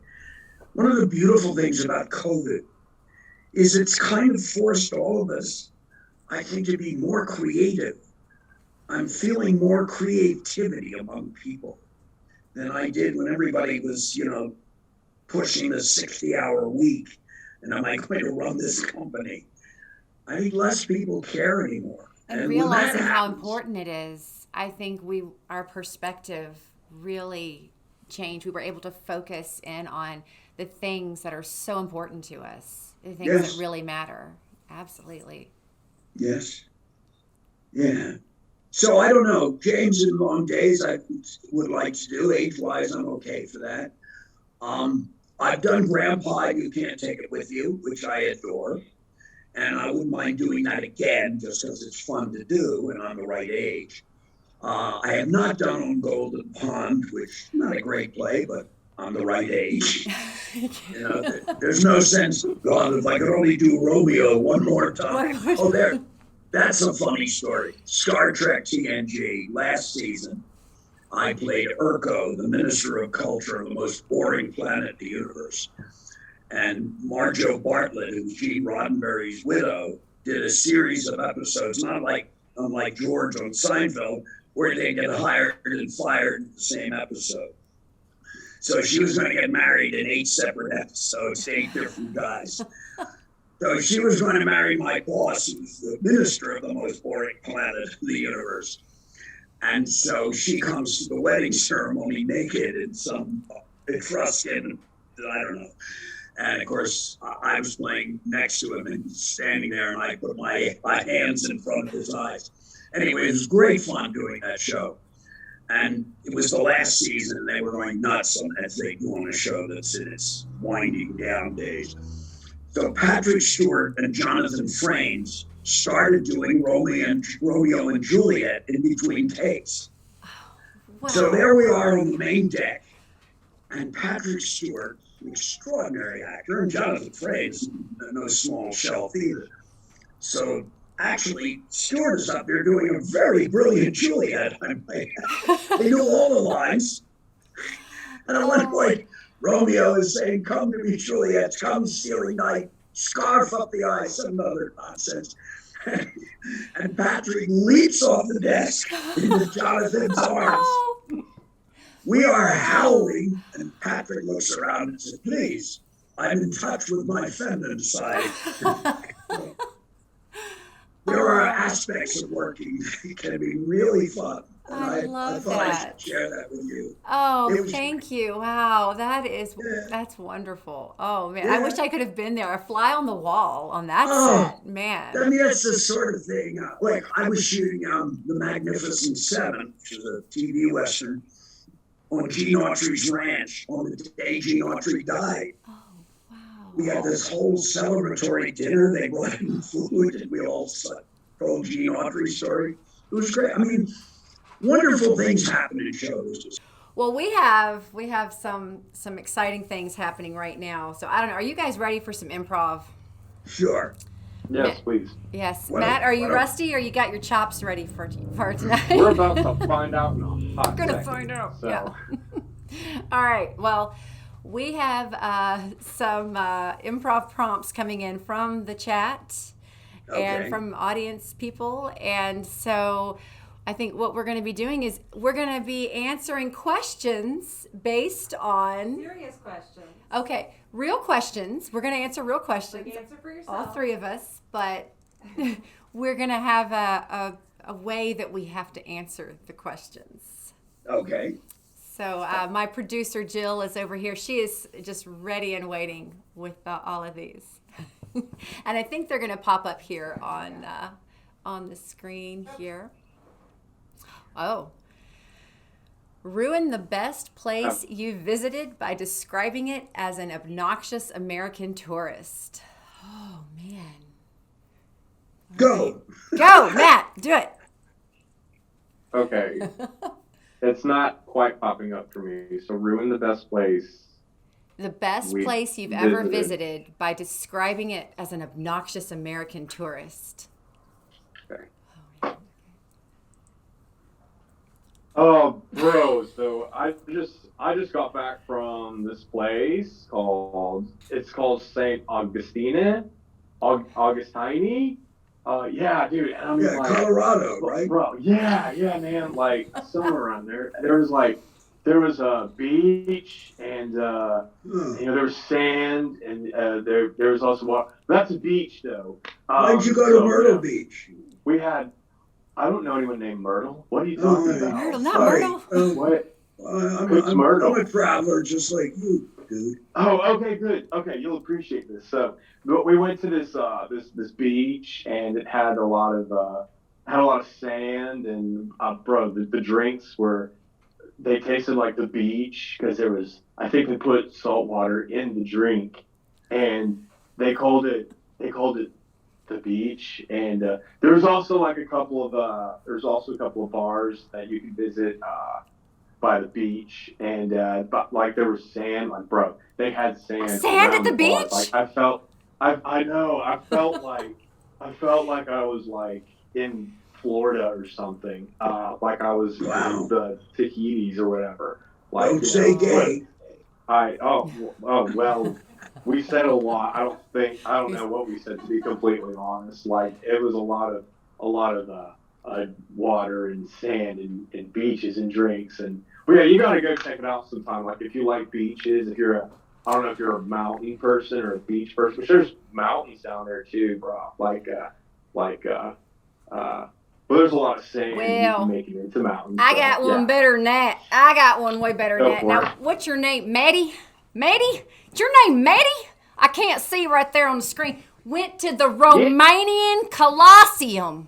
A: one of the beautiful things about COVID is it's kind of forced all of us, I think, to be more creative. I'm feeling more creativity among people than I did when everybody was, pushing the 60-hour week. And am I going to run this company? I think less people care anymore.
B: And realizing how important it is, I think our perspective really changed. We were able to focus in on the things that are so important to us, the things that really matter. Absolutely.
A: Yes. Yeah. So I don't know. James in Long Days, I would like to do. Age-wise, I'm okay for that. I've done Grandpa, You Can't Take It With You, which I adore. And I wouldn't mind doing that again just because it's fun to do and I'm the right age. I have not done On Golden Pond, which is not a great play, but I'm the right age. There's no sense, God, if I could only do Romeo one more time. That's a funny story. Star Trek TNG, last season, I played Urko, the Minister of Culture of the most boring planet in the universe. And Marjo Bartlett, who's Gene Roddenberry's widow, did a series of episodes, unlike George on Seinfeld, where they get hired and fired in the same episode. So she was going to get married in 8 separate episodes to 8 different guys. So she was going to marry my boss, who's the minister of the most boring planet in the universe. And so she comes to the wedding ceremony naked in some Etruscan, I don't know. And of course, I was playing next to him and standing there, and I put my hands in front of his eyes. Anyway, it was great fun doing that show. And it was the last season, and they were going nuts as they do on a show that's in its winding down days. So Patrick Stewart and Jonathan Frakes started doing Romeo and Juliet in between takes. Wow. So there we are on the main deck, and Patrick Stewart, an extraordinary actor, and Jonathan Frakes, no small shelf either. So actually, Stewart is up there doing a very brilliant Juliet. They knew all the lines. And at one point, Romeo is saying, "Come to me, Juliet, come, stealing night, scarf up the eye," some other nonsense. And Patrick leaps off the desk into Jonathan's arms. We are howling, and Patrick looks around and says, "Please, I'm in touch with my feminine side." There are aspects of working that can be really fun. And I thought I should share that with you.
B: Oh, thank you. Wow, that's wonderful. Oh, man. I wish I could have been there. A fly on the wall on that set, man.
A: I mean, that's the sort of thing. Like, I was shooting The Magnificent Seven, which is a TV Western, on Gene Autry's ranch on the day Gene Autry died.
B: Oh, wow.
A: We had this whole celebratory dinner. They brought in food, and we all told Gene Autry's story. It was great. I mean, wonderful things happen in shows.
B: Well, we have some exciting things happening right now. So I don't know. Are you guys ready for some improv?
A: Sure.
C: Yes, please.
B: Yes. Matt, are you rusty or you got your chops ready for tonight?
C: We're about to find out in a hot
B: We're going to
C: second,
B: find out.
C: so.
B: Yeah. All right. Well, we have some improv prompts coming in from the chat and from audience people. And so I think what we're going to be doing is we're going to be answering questions based on...
D: Serious questions.
B: Okay, real questions. We're going to answer real questions.
D: Like answer for yourself.
B: All three of us, but we're going to have a way that we have to answer the questions.
A: Okay.
B: So my producer, Jill, is over here. She is just ready and waiting with all of these. And I think they're going to pop up here on the screen here. Oh. Ruin the best place you've visited by describing it as an obnoxious American tourist. Oh, man.
A: Go.
B: Go, Matt. Do it.
C: Okay. It's not quite popping up for me. So ruin the best place.
B: The best place you've ever visited by describing it as an obnoxious American tourist.
C: Okay. Oh, bro! So I just got back from this place called Saint Augustine. Yeah, dude. And I mean,
A: Colorado, right?
C: Bro, yeah, man. Like somewhere around there. There was a beach, and there was sand, and there was also water. That's a beach, though.
A: Why'd you go to Myrtle Beach?
C: We had. I don't know anyone named Myrtle. What are you talking about?
B: Myrtle, not Myrtle.
C: What?
A: I'm
C: Myrtle?
A: I'm a traveler just like you, dude.
C: Oh, okay, good. Okay, you'll appreciate this. So, we went to this beach, and it had a lot of sand, and bro, the drinks they tasted like the beach because I think they put salt water in the drink, and they called it the beach. And there was also a couple of bars that you could visit by the beach, and but there was sand. Bro, they had sand
B: at the beach.
C: I felt like I was in Florida or something. Like I was in the Tahitis or whatever.
A: Don't say gay.
C: Well, we said a lot. I don't know what we said, to be completely honest. It was a lot of water and sand and beaches and drinks, and yeah, you gotta go check it out sometime. If you like beaches, I don't know if you're a mountain person or a beach person, but there's mountains down there too, bro. But there's a lot of sand you can make it into mountains.
B: I got one better than that. I got one way better than that. Now, what's your name? Maddie? Maddie? Is your name Maddie? I can't see right there on the screen. Went to the Romanian Colosseum.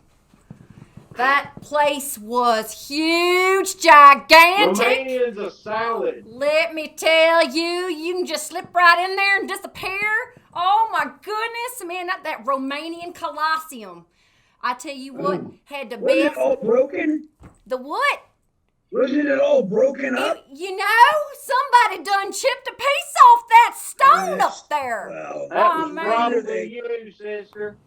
B: That place was huge, gigantic.
C: Romanian's a salad.
B: Let me tell you, you can just slip right in there and disappear. Oh my goodness, man, that Romanian Colosseum. I tell you what, had the
A: Was
B: best.
A: it all broken?
B: The what?
A: Wasn't it all broken up?
B: Somebody done chipped a piece off that stone up there.
A: Well,
C: That
B: Oh,
C: was
B: man.
C: probably you, sister.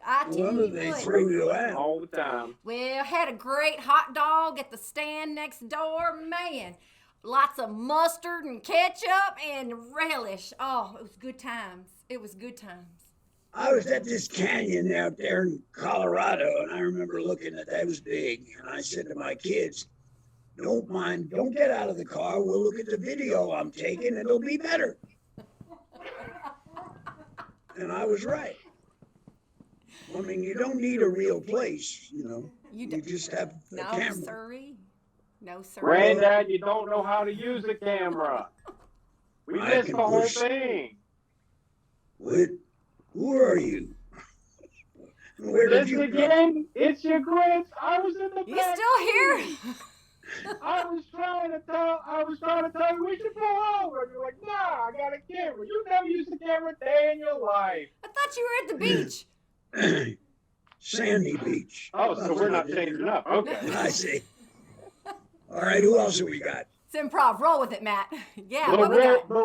B: I tell
A: wonder
B: you
A: they
B: what.
A: threw you out.
C: All the time.
B: Well, had a great hot dog at the stand next door. Man, lots of mustard and ketchup and relish. Oh, it was good times. It was good times.
A: I was at this canyon out there in Colorado, and I remember looking at that. It was big, and I said to my kids, don't get out of the car. We'll look at the video I'm taking, and it'll be better. And I was right. I mean, you don't need a real place, You just have the camera.
B: No, sirree.
C: Granddad, you don't know how to use a camera. We missed the whole thing.
A: What? Who are you? Where did you
C: again? It's your Grits. I was in the back.
B: You still here?
C: I was trying to tell you we should pull over. And you're like, nah, I got a camera. You never used a camera a day in your life.
B: I thought you were at the beach.
A: Sandy Beach.
C: Oh, so we're not changing up. Okay.
A: I see. All right, who else have we got?
B: It's improv. Roll with it, Matt. Yeah,
C: the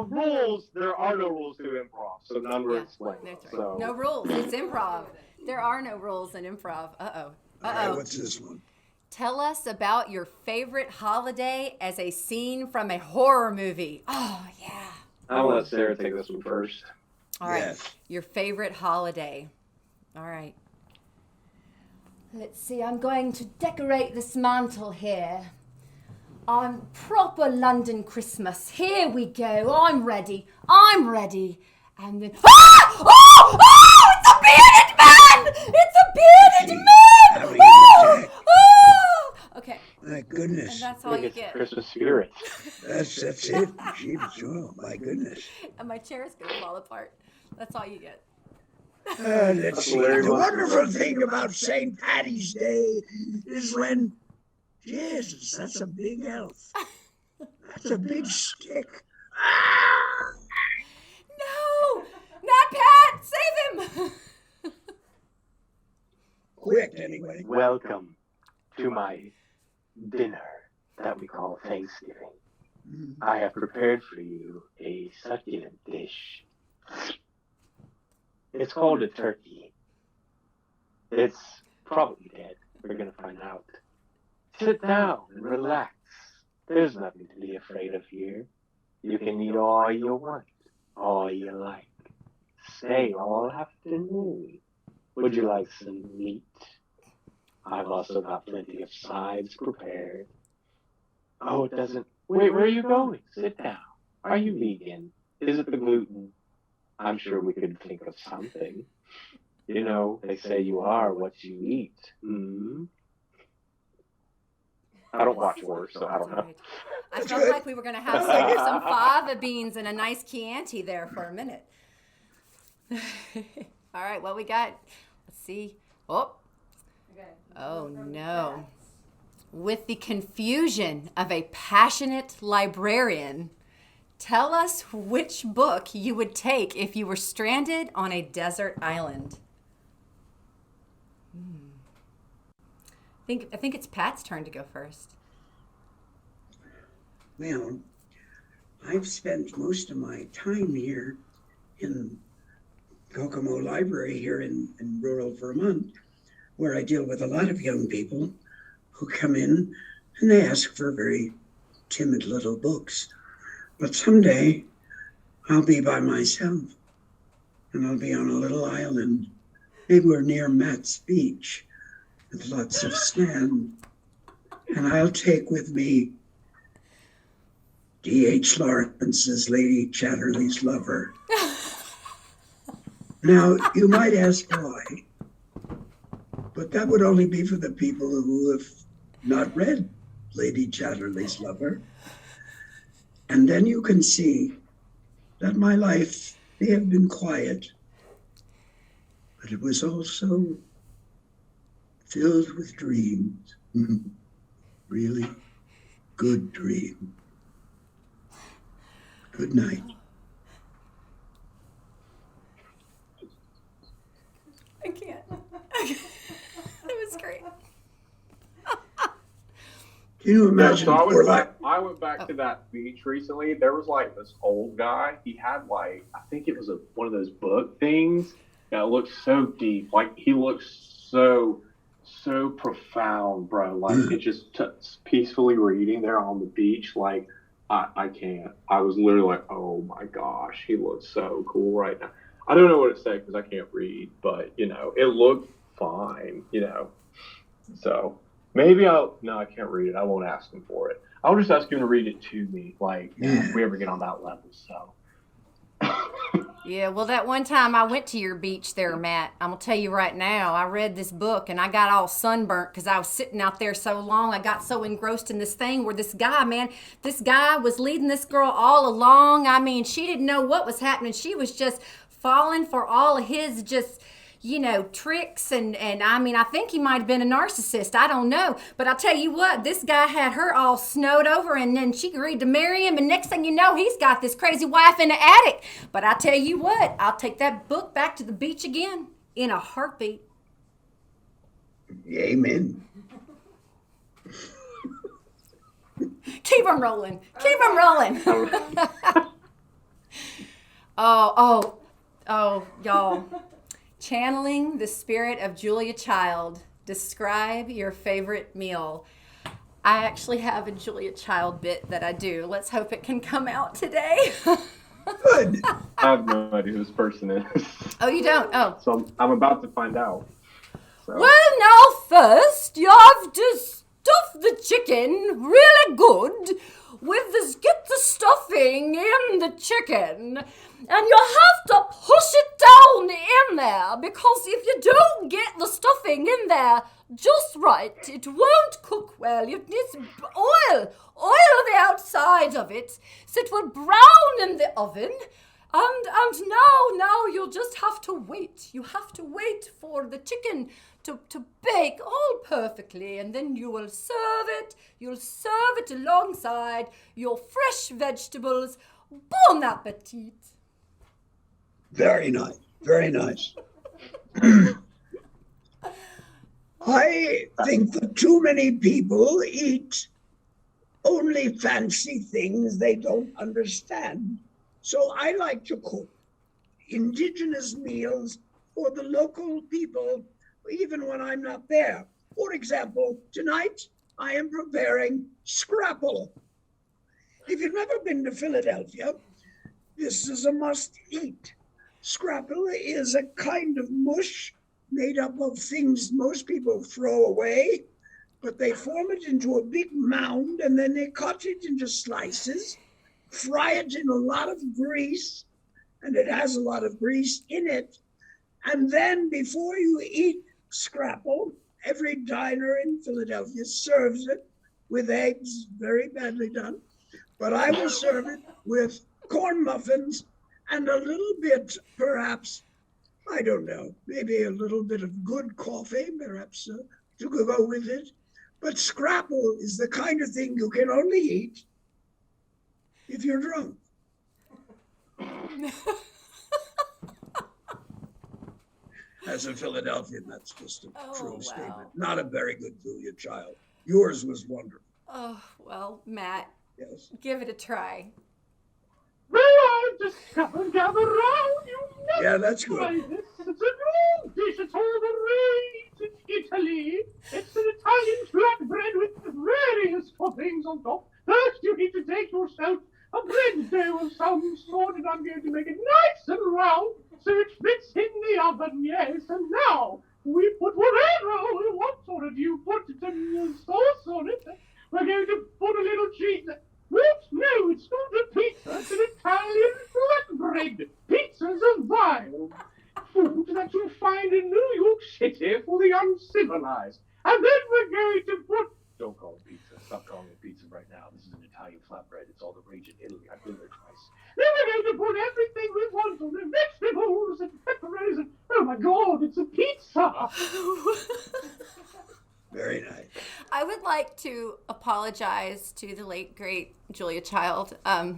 C: rules, there are no rules to improv, so none were explained.
B: That's right.
C: So.
B: No rules. It's improv. There are no rules in improv.
A: All right, what's this one?
B: Tell us about your favorite holiday as a scene from a horror movie. Oh, yeah.
C: I'll let Sarah take this one first.
B: All right.
A: Yes.
B: Your favorite holiday. All right. Let's see. I'm going to decorate this mantle here. On proper London Christmas. Here we go. I'm ready. And then... Oh! It's a bearded man! It's a bearded man! Oh! Okay.
A: My goodness.
B: And that's all you get.
C: Christmas spirit.
A: That's it. Oh, my goodness.
B: And my chair's going to fall apart. That's all you get.
A: Let's see. The wonderful thing about St. Patty's Day is when... Jesus, that's a big elf. That's a big stick. Ah!
B: No! Not Pat! Save him!
A: Quick, anyway.
C: Welcome to my dinner that we call Thanksgiving. I have prepared for you a succulent dish. It's called a turkey. It's probably dead. We're going to find out. Sit down and relax. There's nothing to be afraid of here. You can eat all you want, all you like. Stay all afternoon. Would you like some meat? I've also got plenty of sides prepared. Oh, it doesn't... Wait, where are you going? Sit down. Are you vegan? Is it the gluten? I'm sure we could think of something. You know, they say you are what you eat. I don't watch horror, so I don't know.
B: I felt like we were going to have some fava beans and a nice Chianti there for a minute. All right, what we got? Let's see. Oh no. With the confusion of a passionate librarian, tell us which book you would take if you were stranded on a desert island. I think it's Pat's turn to go first.
A: Well, I've spent most of my time here in Kokomo Library here in rural Vermont, where I deal with a lot of young people who come in and they ask for very timid little books. But someday I'll be by myself and I'll be on a little island. Maybe we're near Matt's Beach with lots of sand. And I'll take with me D.H. Lawrence's Lady Chatterley's Lover. Now, you might ask why, but that would only be for the people who have not read Lady Chatterley's Lover. And then you can see that my life may have been quiet, but it was also filled with dreams. Really good dreams. Good night.
B: I can't. It was great.
A: Can you imagine?
C: So I went back to that beach recently. There was like this old guy. He had like, I think it was one of those book things that looked so deep. Like he looked so profound, bro. Like it just peacefully reading there on the beach. Like I can't. I was literally like, oh my gosh, he looks so cool right now. I don't know what to say because I can't read, but it looked fine. So. Maybe I can't read it. I won't ask him for it. I'll just ask him to read it to me, like, if we ever get on that level, so.
B: Yeah, well, that one time I went to your beach there, Matt, I'm going to tell you right now, I read this book and I got all sunburnt because I was sitting out there so long. I got so engrossed in this thing where this guy was leading this girl all along. I mean, she didn't know what was happening. She was just falling for all of his tricks and I mean, I think he might have been a narcissist. I don't know. But I'll tell you what, this guy had her all snowed over and then she agreed to marry him. And next thing you know, he's got this crazy wife in the attic. But I tell you what, I'll take that book back to the beach again in a heartbeat.
A: Amen.
B: Keep them rolling. Keep them rolling. Oh, y'all. Channeling the spirit of Julia Child. Describe your favorite meal. I actually have a Julia Child bit that I do. Let's hope it can come out today.
A: Good.
C: I have no idea who this person is.
B: Oh, you don't? Oh.
C: So I'm about to find out. So.
B: Well, now first, you have to stuff the chicken really good with this, get the stuffing in the chicken. And you have to push it down in there because if you don't get the stuffing in there just right, it won't cook well. You need oil the outside of it so it will brown in the oven. And now you'll just have to wait. You have to wait for the chicken to bake all perfectly, and then you will serve it. You'll serve it alongside your fresh vegetables. Bon appetit.
A: Very nice. Very nice. I think that too many people eat only fancy things they don't understand. So I like to cook indigenous meals for the local people, even when I'm not there. For example, tonight I am preparing scrapple. If you've never been to Philadelphia, this is a must-eat. Scrapple is a kind of mush made up of things most people throw away, but they form it into a big mound and then they cut it into slices, fry it in a lot of grease, and it has a lot of grease in it. And then before you eat scrapple, every diner in Philadelphia serves it with eggs, very badly done, but I will serve it with corn muffins and a little bit, perhaps, I don't know, maybe a little bit of good coffee, perhaps to go with it. But scrapple is the kind of thing you can only eat if you're drunk. As a Philadelphian, that's just a true statement. Not a very good Julia Child. Yours was wonderful.
B: Oh, well, Matt,
A: yes.
B: Give it a try.
D: May I just come and gather round you?
A: Yeah, that's good.
D: It's a new dish. It's all the rage in Italy. It's an Italian flatbread with various toppings on top. First, you need to take yourself a bread dough of some sort, and I'm going to make it nice and round so it fits in the oven, yes. And now, we put what sort of you put sauce on it. We're going to put a little cheese. What? No, it's not a pizza. It's an Italian flatbread. Pizzas are vile food that you find in New York City for the uncivilized. And then we're going to put...
C: Don't call it pizza. Stop calling it pizza right now. This is an Italian flatbread. It's all the rage in Italy. I've been there twice.
D: Then we're going to put everything we want on the vegetables and pepperonis and... Oh my God, it's a pizza!
A: Very nice.
B: I would like to apologize to the late, great Julia Child. No,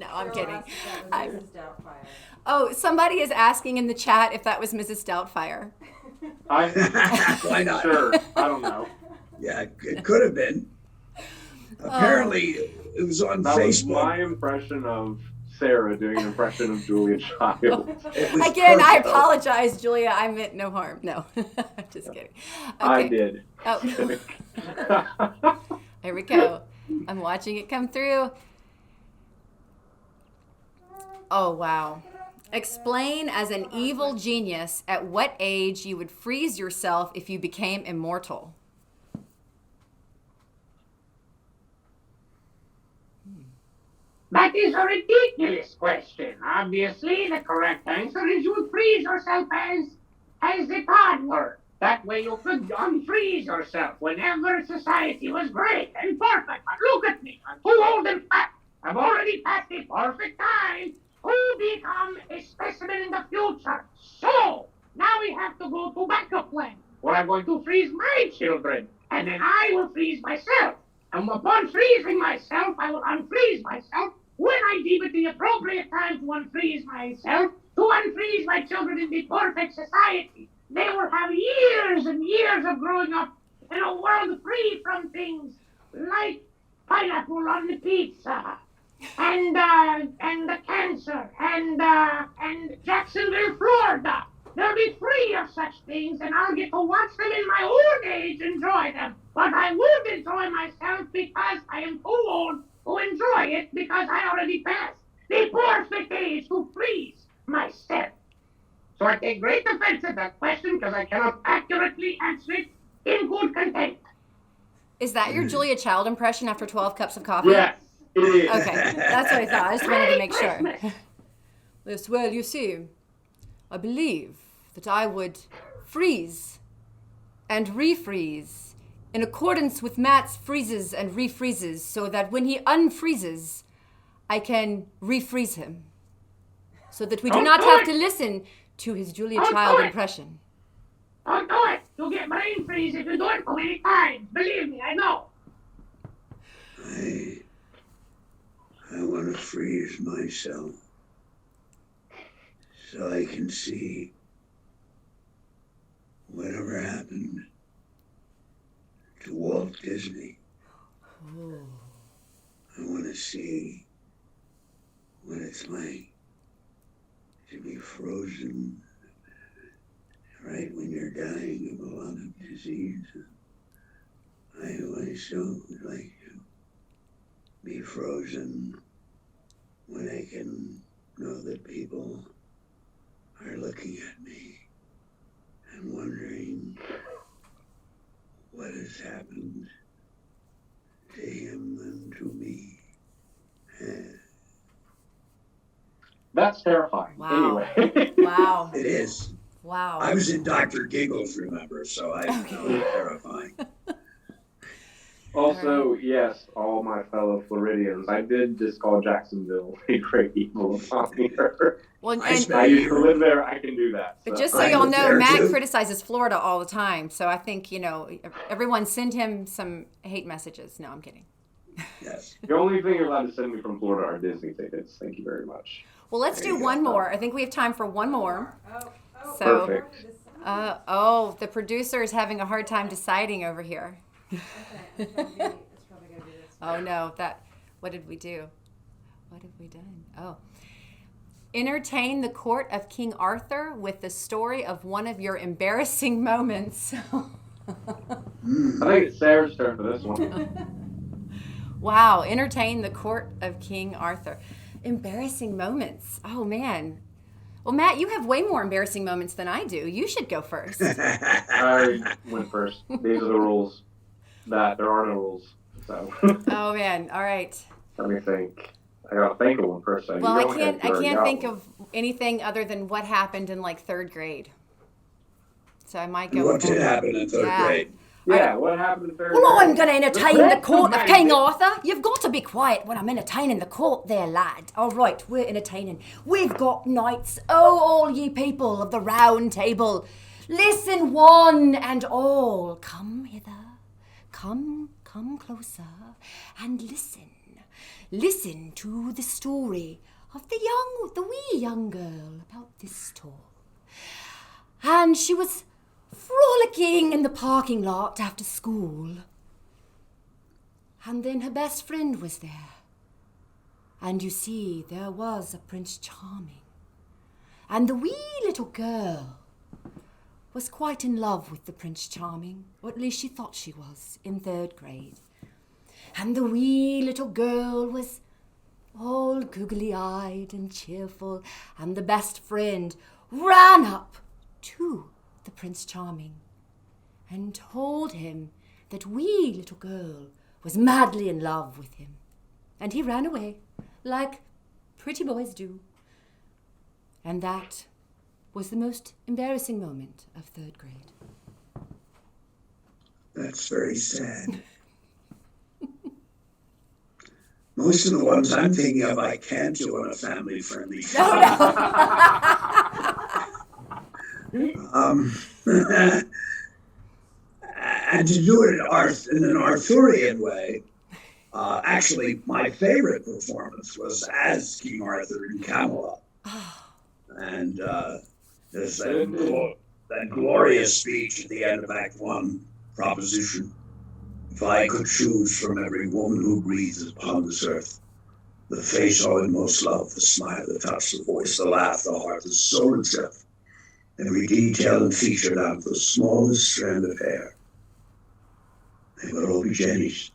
B: I'm kidding.
E: Mrs. Doubtfire.
B: Oh, somebody is asking in the chat if that was Mrs. Doubtfire.
A: Why not?
C: Sure. I don't know.
A: Yeah, it could have been. Apparently, it was on
C: That was
A: Facebook.
C: my impression of Sarah doing an impression of Julia Child.
B: Again, I apologize, Julia. I meant no harm. No, I'm just kidding. Okay.
C: I did.
B: Oh, here we go. I'm watching it come through. Oh, wow. Explain as an evil genius at what age you would freeze yourself if you became immortal.
D: That is a ridiculous question. Obviously, the correct answer is you would freeze yourself as a toddler. That way you could unfreeze yourself whenever society was great and perfect. But look at me. I'm too old and fat. I've already passed the perfect time to become a specimen in the future. So, now we have to go to backup plan, where I'm going to freeze my children, and then I will freeze myself. And upon freezing myself, I will unfreeze myself when I deem it the appropriate time to unfreeze myself, to unfreeze my children in the perfect society. They will have years and years of growing up in a world free from things like pineapple on the pizza, and the cancer, and Jacksonville, Florida. They'll be free of such things, and I'll get to watch them in my old age enjoy them. But I won't enjoy myself because I am too old to enjoy it, because I already passed the perfect age to freeze myself. So I take great offense at that question because I cannot accurately answer it in good content.
B: Is that your Julia Child impression after 12 cups of coffee?
C: Yes, it is.
B: Okay, that's what I thought. I just wanted to make sure.
D: Christmas.
B: Yes, well, you see, I believe that I would freeze and refreeze in accordance with Matt's freezes and refreezes, so that when he unfreezes, I can refreeze him, so that we do not have to listen to his Julia Child impression.
D: Don't do it. You'll get brain freeze if you do it too many times. Believe me, I know.
A: I want to freeze myself so I can see whatever happened to Walt Disney. I want to see what it's like to be frozen right when you're dying of a lot of disease. I so would like to be frozen when I can know that people are looking at me and wondering what has happened to him and to me.
C: That's terrifying.
B: Wow.
C: Anyway.
B: Wow.
A: It is.
B: Wow.
A: I was in Dr. Giggles, remember, so I know it's terrifying.
C: Also, yes, all my fellow Floridians, I did just call Jacksonville a great evil upon here.
B: Well,
A: I
B: and,
A: spent-
C: I used to live there, I can do that.
B: but
C: so.
B: just so
A: I
B: y'all
A: live
B: know,
A: there,
B: Matt
A: too.
B: criticizes Florida all the time. So I think, everyone send him some hate messages. No, I'm kidding.
A: Yes.
C: The only thing you're allowed to send me from Florida are Disney tickets. Thank you very much.
B: Well, let's
A: There
B: do
A: you go.
B: one more. I think we have time for one more. So,
C: Perfect.
B: the producer is having a hard time deciding over here. Oh no, what did we do? What have we done? Oh. Entertain the court of King Arthur with the story of one of your embarrassing moments.
C: I think it's Sarah's turn for this one.
B: Wow, entertain the court of King Arthur. Embarrassing moments. Oh man. Well, Matt, you have way more embarrassing moments than I do. You should go first.
C: I went first. These are the rules. There are no rules. So
B: Oh man, all right.
C: let me think. I gotta think of one first. So
B: Well,
C: you go
B: I
C: ahead,
B: can't
C: you already
B: think
C: got one.
B: of anything other than what happened in like third grade. So I might go
A: What
B: with
A: did
B: that.
A: happen in third
B: Yeah.
A: grade?
C: Yeah, what happened in third
B: Well,
C: grade?
B: I'm going to entertain the court of King Arthur. You've got to be quiet when I'm entertaining the court there, lad. All right, we're entertaining. We've got knights, oh, all ye people of the round table. Listen, one and all. Come hither, come closer, and listen. Listen to the story of the wee young girl about this tall. And she was frolicking in the parking lot after school And then her best friend was there. And you see, there was a Prince Charming. And the wee little girl was quite in love with the Prince Charming, or at least she thought she was, in 3rd grade. And the wee little girl was all googly-eyed and cheerful, and the best friend ran up to the Prince Charming and told him that wee little girl was madly in love with him. And he ran away, like pretty boys do. And that was the most embarrassing moment of 3rd grade.
A: That's very sad. Most of the ones I'm thinking of, I can't do on a family-friendly show. And to do it in an Arthurian way, actually, my favorite performance was as King Arthur in Camelot. And there's that glorious speech at the end of Act 1, proposition. If I could choose from every woman who breathes upon this earth, the face I would most love, the smile, the touch, the voice, the laugh, the heart, the soul itself, every detail and feature down to the smallest strand of hair, they would all be Jenny's.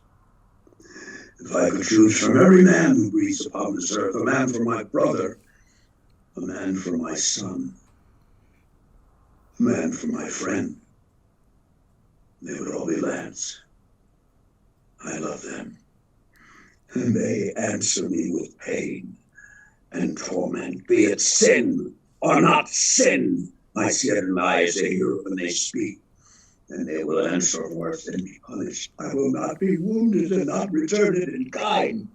A: If I could choose from every man who breathes upon this earth, a man for my brother, a man for my son, a man for my friend, they would all be lads. I love them, and they answer me with pain and torment, be it sin or not sin. I see it in their eyes, they hear it when they speak, and they will answer worse than be punished. I will not be wounded and not return it in kind.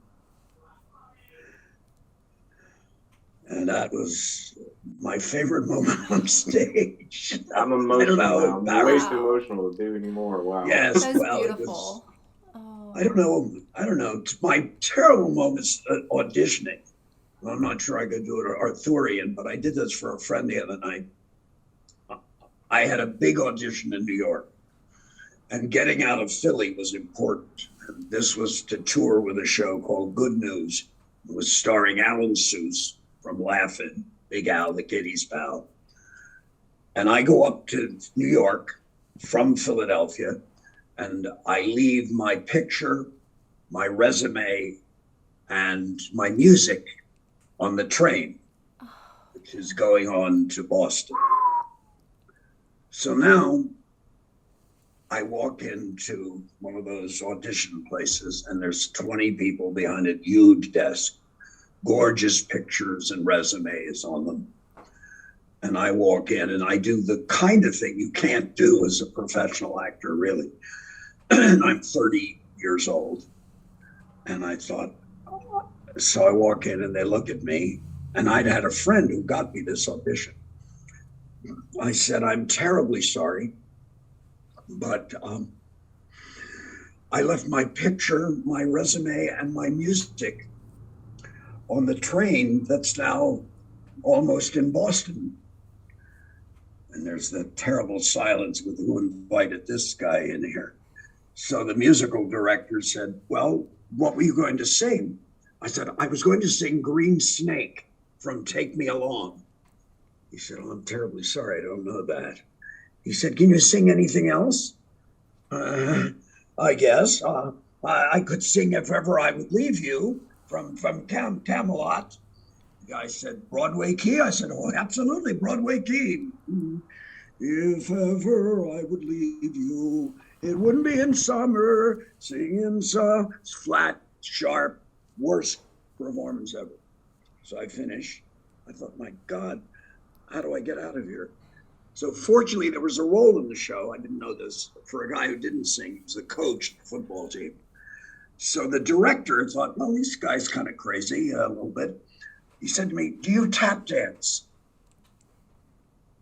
A: And that was my favorite moment on stage.
C: I'm emotional now. I'm way
B: Wow.
C: too emotional to do anymore. Wow.
A: Yes,
B: That was
A: well,
B: beautiful.
A: I don't know. My terrible moments auditioning. Well, I'm not sure I could do it Arthurian, but I did this for a friend the other night. I had a big audition in New York, and getting out of Philly was important. And this was to tour with a show called Good News. It was starring Alan Seuss from Laugh-In, Big Al, the Kiddies' pal. And I go up to New York from Philadelphia, and I leave my picture, my resume, and my music on the train, which is going on to Boston. So now I walk into one of those audition places, and there's 20 people behind a huge desk, gorgeous pictures and resumes on them. And I walk in and I do the kind of thing you can't do as a professional actor, really. And I'm 30 years old. And I thought, so I walk in and they look at me, and I'd had a friend who got me this audition. I said, I'm terribly sorry, but I left my picture, my resume, and my music on the train that's now almost in Boston. And there's the terrible silence with who invited this guy in here. So the musical director said, well, what were you going to sing? I said, I was going to sing Green Snake from Take Me Along. He said, oh, I'm terribly sorry, I don't know that. He said, can you sing anything else? I guess. I could sing If Ever I Would Leave You from Camelot. The guy said, Broadway key? I said, oh, absolutely, Broadway key. If ever I would leave you, it wouldn't be in summer, singing flat, sharp, worst performance ever. So I finished. I thought, my God, how do I get out of here? So fortunately, there was a role in the show, I didn't know this, for a guy who didn't sing. He was the coach of the football team. So the director thought, well, this guy's kind of crazy a little bit. He said to me, do you tap dance?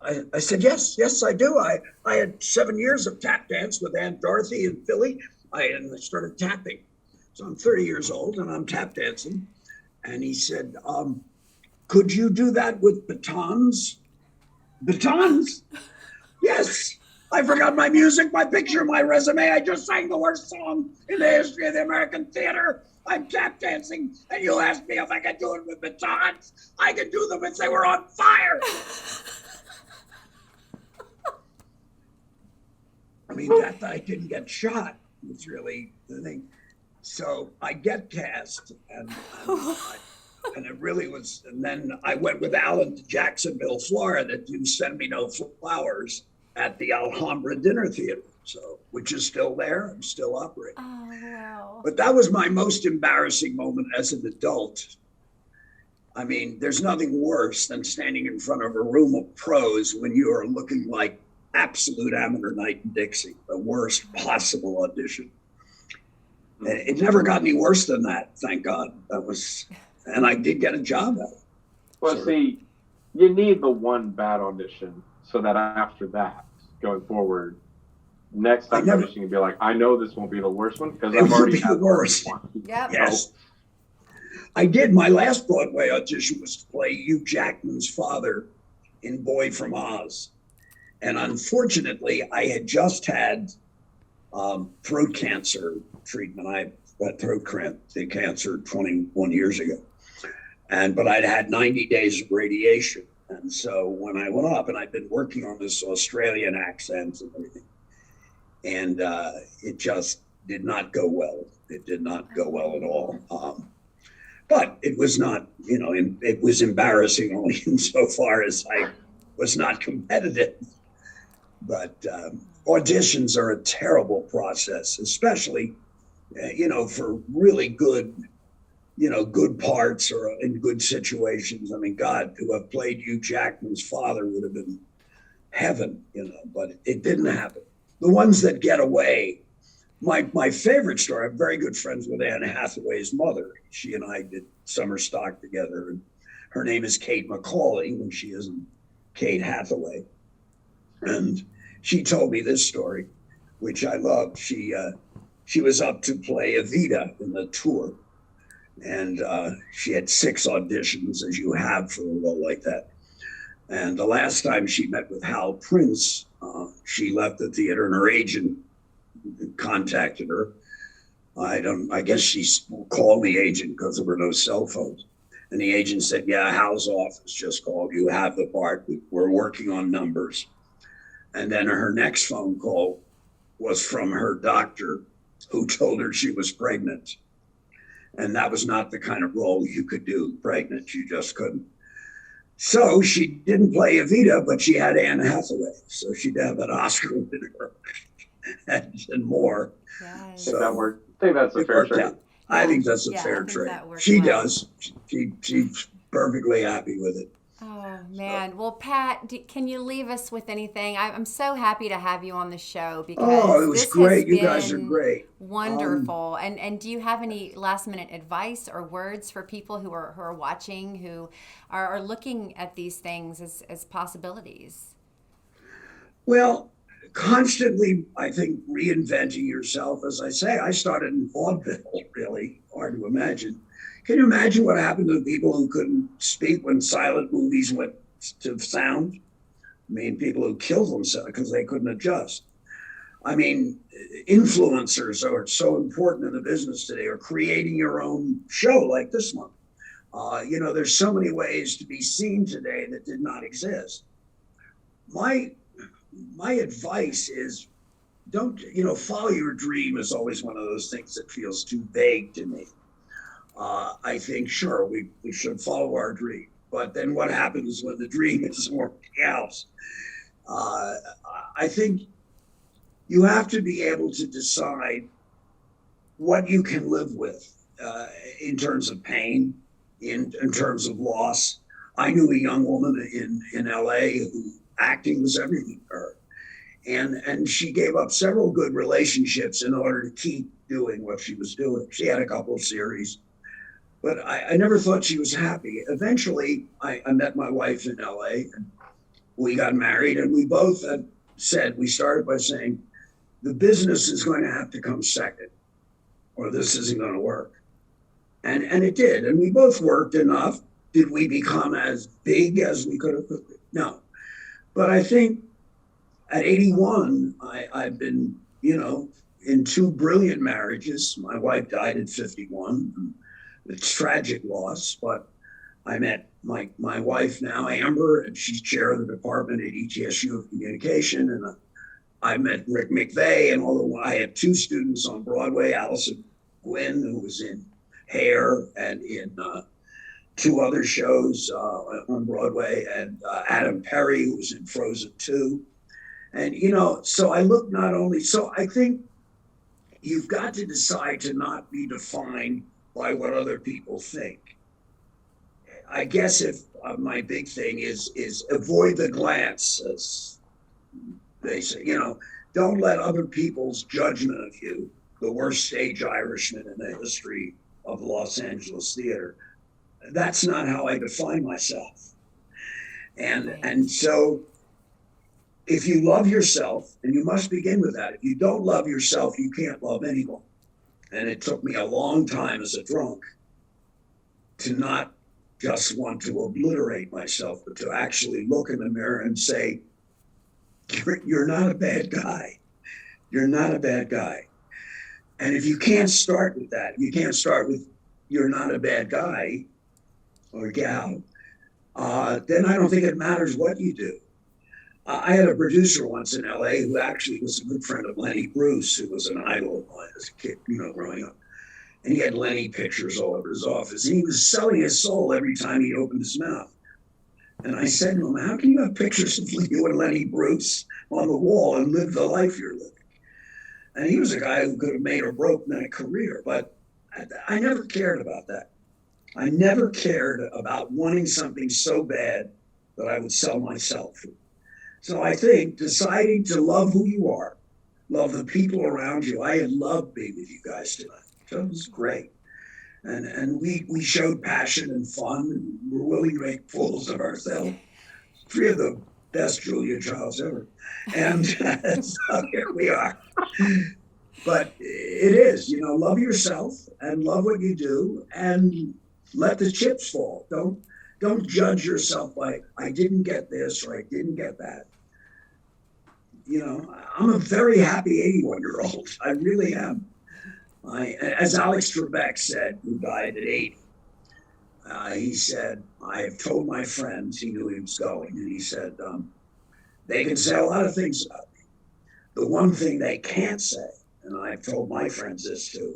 A: I said, yes, I do. I had 7 years of tap dance with Aunt Dorothy in Philly. And I started tapping. So I'm 30 years old and I'm tap dancing. And he said, could you do that with batons? Batons? Yes. I forgot my music, my picture, my resume. I just sang the worst song in the history of the American theater. I'm tap dancing, and you asked me if I could do it with batons. I could do them if they were on fire. I mean, that I didn't get shot was really the thing. So I get cast, and it really was. And then I went with Alan to Jacksonville, Florida, to Send Me No Flowers at the Alhambra Dinner Theater, which is still there. I'm still operating.
B: Oh, wow.
A: But that was my most embarrassing moment as an adult. I mean, there's nothing worse than standing in front of a room of pros when you are looking like absolute amateur night in Dixie, the worst possible audition. It never got any worse than that, thank God. And I did get a job at it.
C: Well, see, you need the one bad audition so that after that, going forward, next time audition, you'll be like, I know this won't be the worst one because I've already had the worst one.
B: Yep.
A: Yes. I did. My last Broadway audition was to play Hugh Jackman's father in Boy from Oz. And unfortunately, I had just had throat cancer treatment. I got throat cancer 21 years ago. But I'd had 90 days of radiation. And so when I went up, and I'd been working on this Australian accent and everything, and it just did not go well. It did not go well at all. But it was not, it was embarrassing only insofar as I was not competitive. But auditions are a terrible process, especially, for really good, good parts or in good situations. I mean, God, to have played Hugh Jackman's father would have been heaven, but it didn't happen. The ones that get away, my favorite story, I'm very good friends with Anne Hathaway's mother. She and I did summer stock together, and her name is Kate Macaulay when she isn't Kate Hathaway. And she told me this story, which I loved. She was up to play Evita in the tour, and she had 6 auditions, as you have for a role like that. And the last time she met with Hal Prince, she left the theater, and her agent contacted her. I guess she called the agent because there were no cell phones. And the agent said, yeah, Hal's office just called. You have the part. We're working on numbers. And then her next phone call was from her doctor, who told her she was pregnant. And that was not the kind of role you could do pregnant. You just couldn't. So she didn't play Evita, but she had Anne Hathaway. So she'd have an Oscar winner and more.
B: Yes.
C: So that worked. I think that's a fair trade.
A: I think that's a fair trade. She does. She's perfectly happy with it.
B: Oh, man. Well, Pat, can you leave us with anything? I'm so happy to have you on the show because
A: it was great. You guys are great.
B: Wonderful. And do you have any last minute advice or words for people who are watching, who are looking at these things as possibilities?
A: Well, constantly, I think, reinventing yourself. As I say, I started in vaudeville, really hard to imagine. Can you imagine what happened to the people who couldn't speak when silent movies went to sound? I mean, people who killed themselves because they couldn't adjust. I mean, influencers are so important in the business today, or creating your own show like this one. There's so many ways to be seen today that did not exist. My advice is don't, follow your dream is always one of those things that feels too vague to me. I think, sure, we should follow our dream. But then what happens when the dream isn't working out? I think you have to be able to decide what you can live with in terms of pain, in terms of loss. I knew a young woman in LA who acting was everything to her. And she gave up several good relationships in order to keep doing what she was doing. She had a couple of series, but I never thought she was happy. Eventually, I met my wife in LA, and we got married, and we both we started by saying, the business is going to have to come second, or this isn't going to work. And it did, and we both worked enough. Did we become as big as we could have? No. But I think at 81, I've been, in two brilliant marriages. My wife died at 51. It's tragic loss, but I met my wife now, Amber, and she's chair of the department at ETSU of Communication. And I met Rick McVeigh, and although I had two students on Broadway, Allison Gwynn, who was in Hair and in two other shows on Broadway, and Adam Perry, who was in Frozen 2. And, so I look not only, so I think you've got to decide to not be defined by what other people think. I guess if my big thing is avoid the glance, as they say, don't let other people's judgment of you, the worst stage Irishman in the history of Los Angeles theater. That's not how I define myself. And so if you love yourself, and you must begin with that, if you don't love yourself, you can't love anyone. And it took me a long time as a drunk to not just want to obliterate myself, but to actually look in the mirror and say, you're not a bad guy. You're not a bad guy. And if you can't start with that, you can't start with you're not a bad guy or gal, then I don't think it matters what you do. I had a producer once in LA who actually was a good friend of Lenny Bruce, who was an idol of mine as a kid, growing up. And he had Lenny pictures all over his office. And he was selling his soul every time he opened his mouth. And I said to him, how can you have pictures of you and Lenny Bruce on the wall and live the life you're living? And he was a guy who could have made or broken a career, but I never cared about that. I never cared about wanting something so bad that I would sell myself. So I think deciding to love who you are, love the people around you. I had loved being with you guys tonight. So it was great. And we showed passion and fun, and we're willing to make fools of ourselves. Three of the best Julia Childs ever. And so here we are. But it is, love yourself and love what you do and let the chips fall. Don't judge yourself by, I didn't get this or I didn't get that. I'm a very happy 81-year-old. I really am. As Alex Trebek said, who died at 80, he said, I have told my friends, he knew he was going, and he said, they can say a lot of things about me. The one thing they can't say, and I've told my friends this too,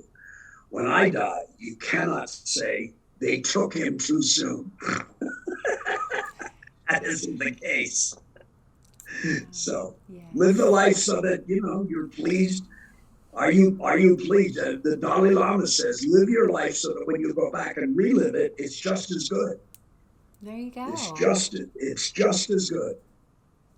A: when I die, you cannot say they took him too soon. That isn't the case. So live the life so that, you're pleased. Are you pleased? The Dalai Lama says, live your life so that when you go back and relive it, it's just as good.
B: There you go.
A: It's just as good.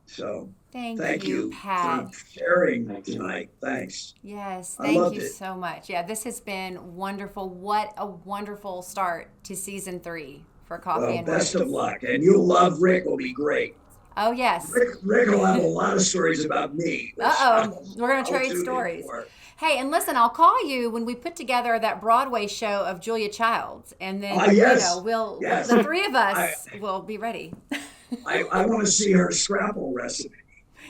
A: So thank you,
B: Pat,
A: for sharing tonight. Thanks.
B: Yes, thank you so much. Yeah, this has been wonderful. What a wonderful start to season 3 for Coffee and
A: Best of luck. And you'll love Rick. Will be great.
B: Oh, yes.
A: Rick will have a lot of stories about me.
B: Uh-oh. We're going to trade stories. Hey, and listen, I'll call you when we put together that Broadway show of Julia Childs. And then, the three of us will be ready.
A: I want to see her Scrapple recipe.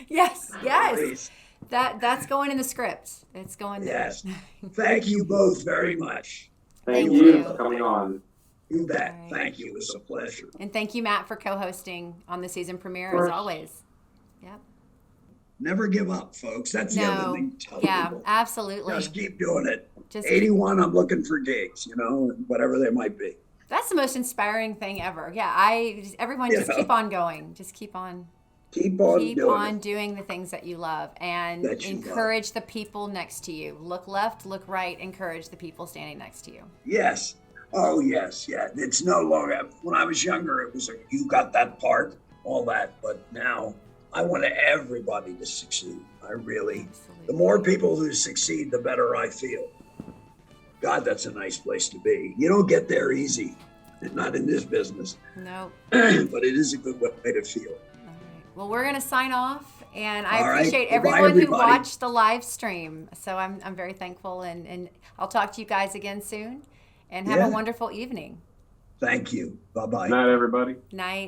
B: Yes. Please. That's going in the script. It's going there.
A: Yes. Thank you both very much.
C: Thank you for coming on.
A: You bet. Right. Thank you. It was a pleasure.
B: And thank you, Matt, for co-hosting on the season premiere, as always. Yep.
A: Never give up, folks. That's the other thing to tell people.
B: Absolutely.
A: Just keep doing it. 81, I'm looking for gigs, whatever they might be.
B: That's the most inspiring thing ever. Yeah, everyone just keep on going. Just keep on doing the things that you love and encourage the people next to you. Look left, look right, encourage the people standing next to you.
A: Yes. Oh, yes. Yeah. It's no longer, when I was younger, it was you got that part, all that. But now I want everybody to succeed. I really, the more people who succeed, the better I feel. God, that's a nice place to be. You don't get there easy, not in this business.
B: No.
A: But it is a good way to feel.
B: All right. Well, we're going to sign off, and I appreciate everyone who watched the live stream. So I'm very thankful, and I'll talk to you guys again soon, and have a wonderful evening.
A: Thank you. Bye-bye.
C: Night, everybody.
B: Night.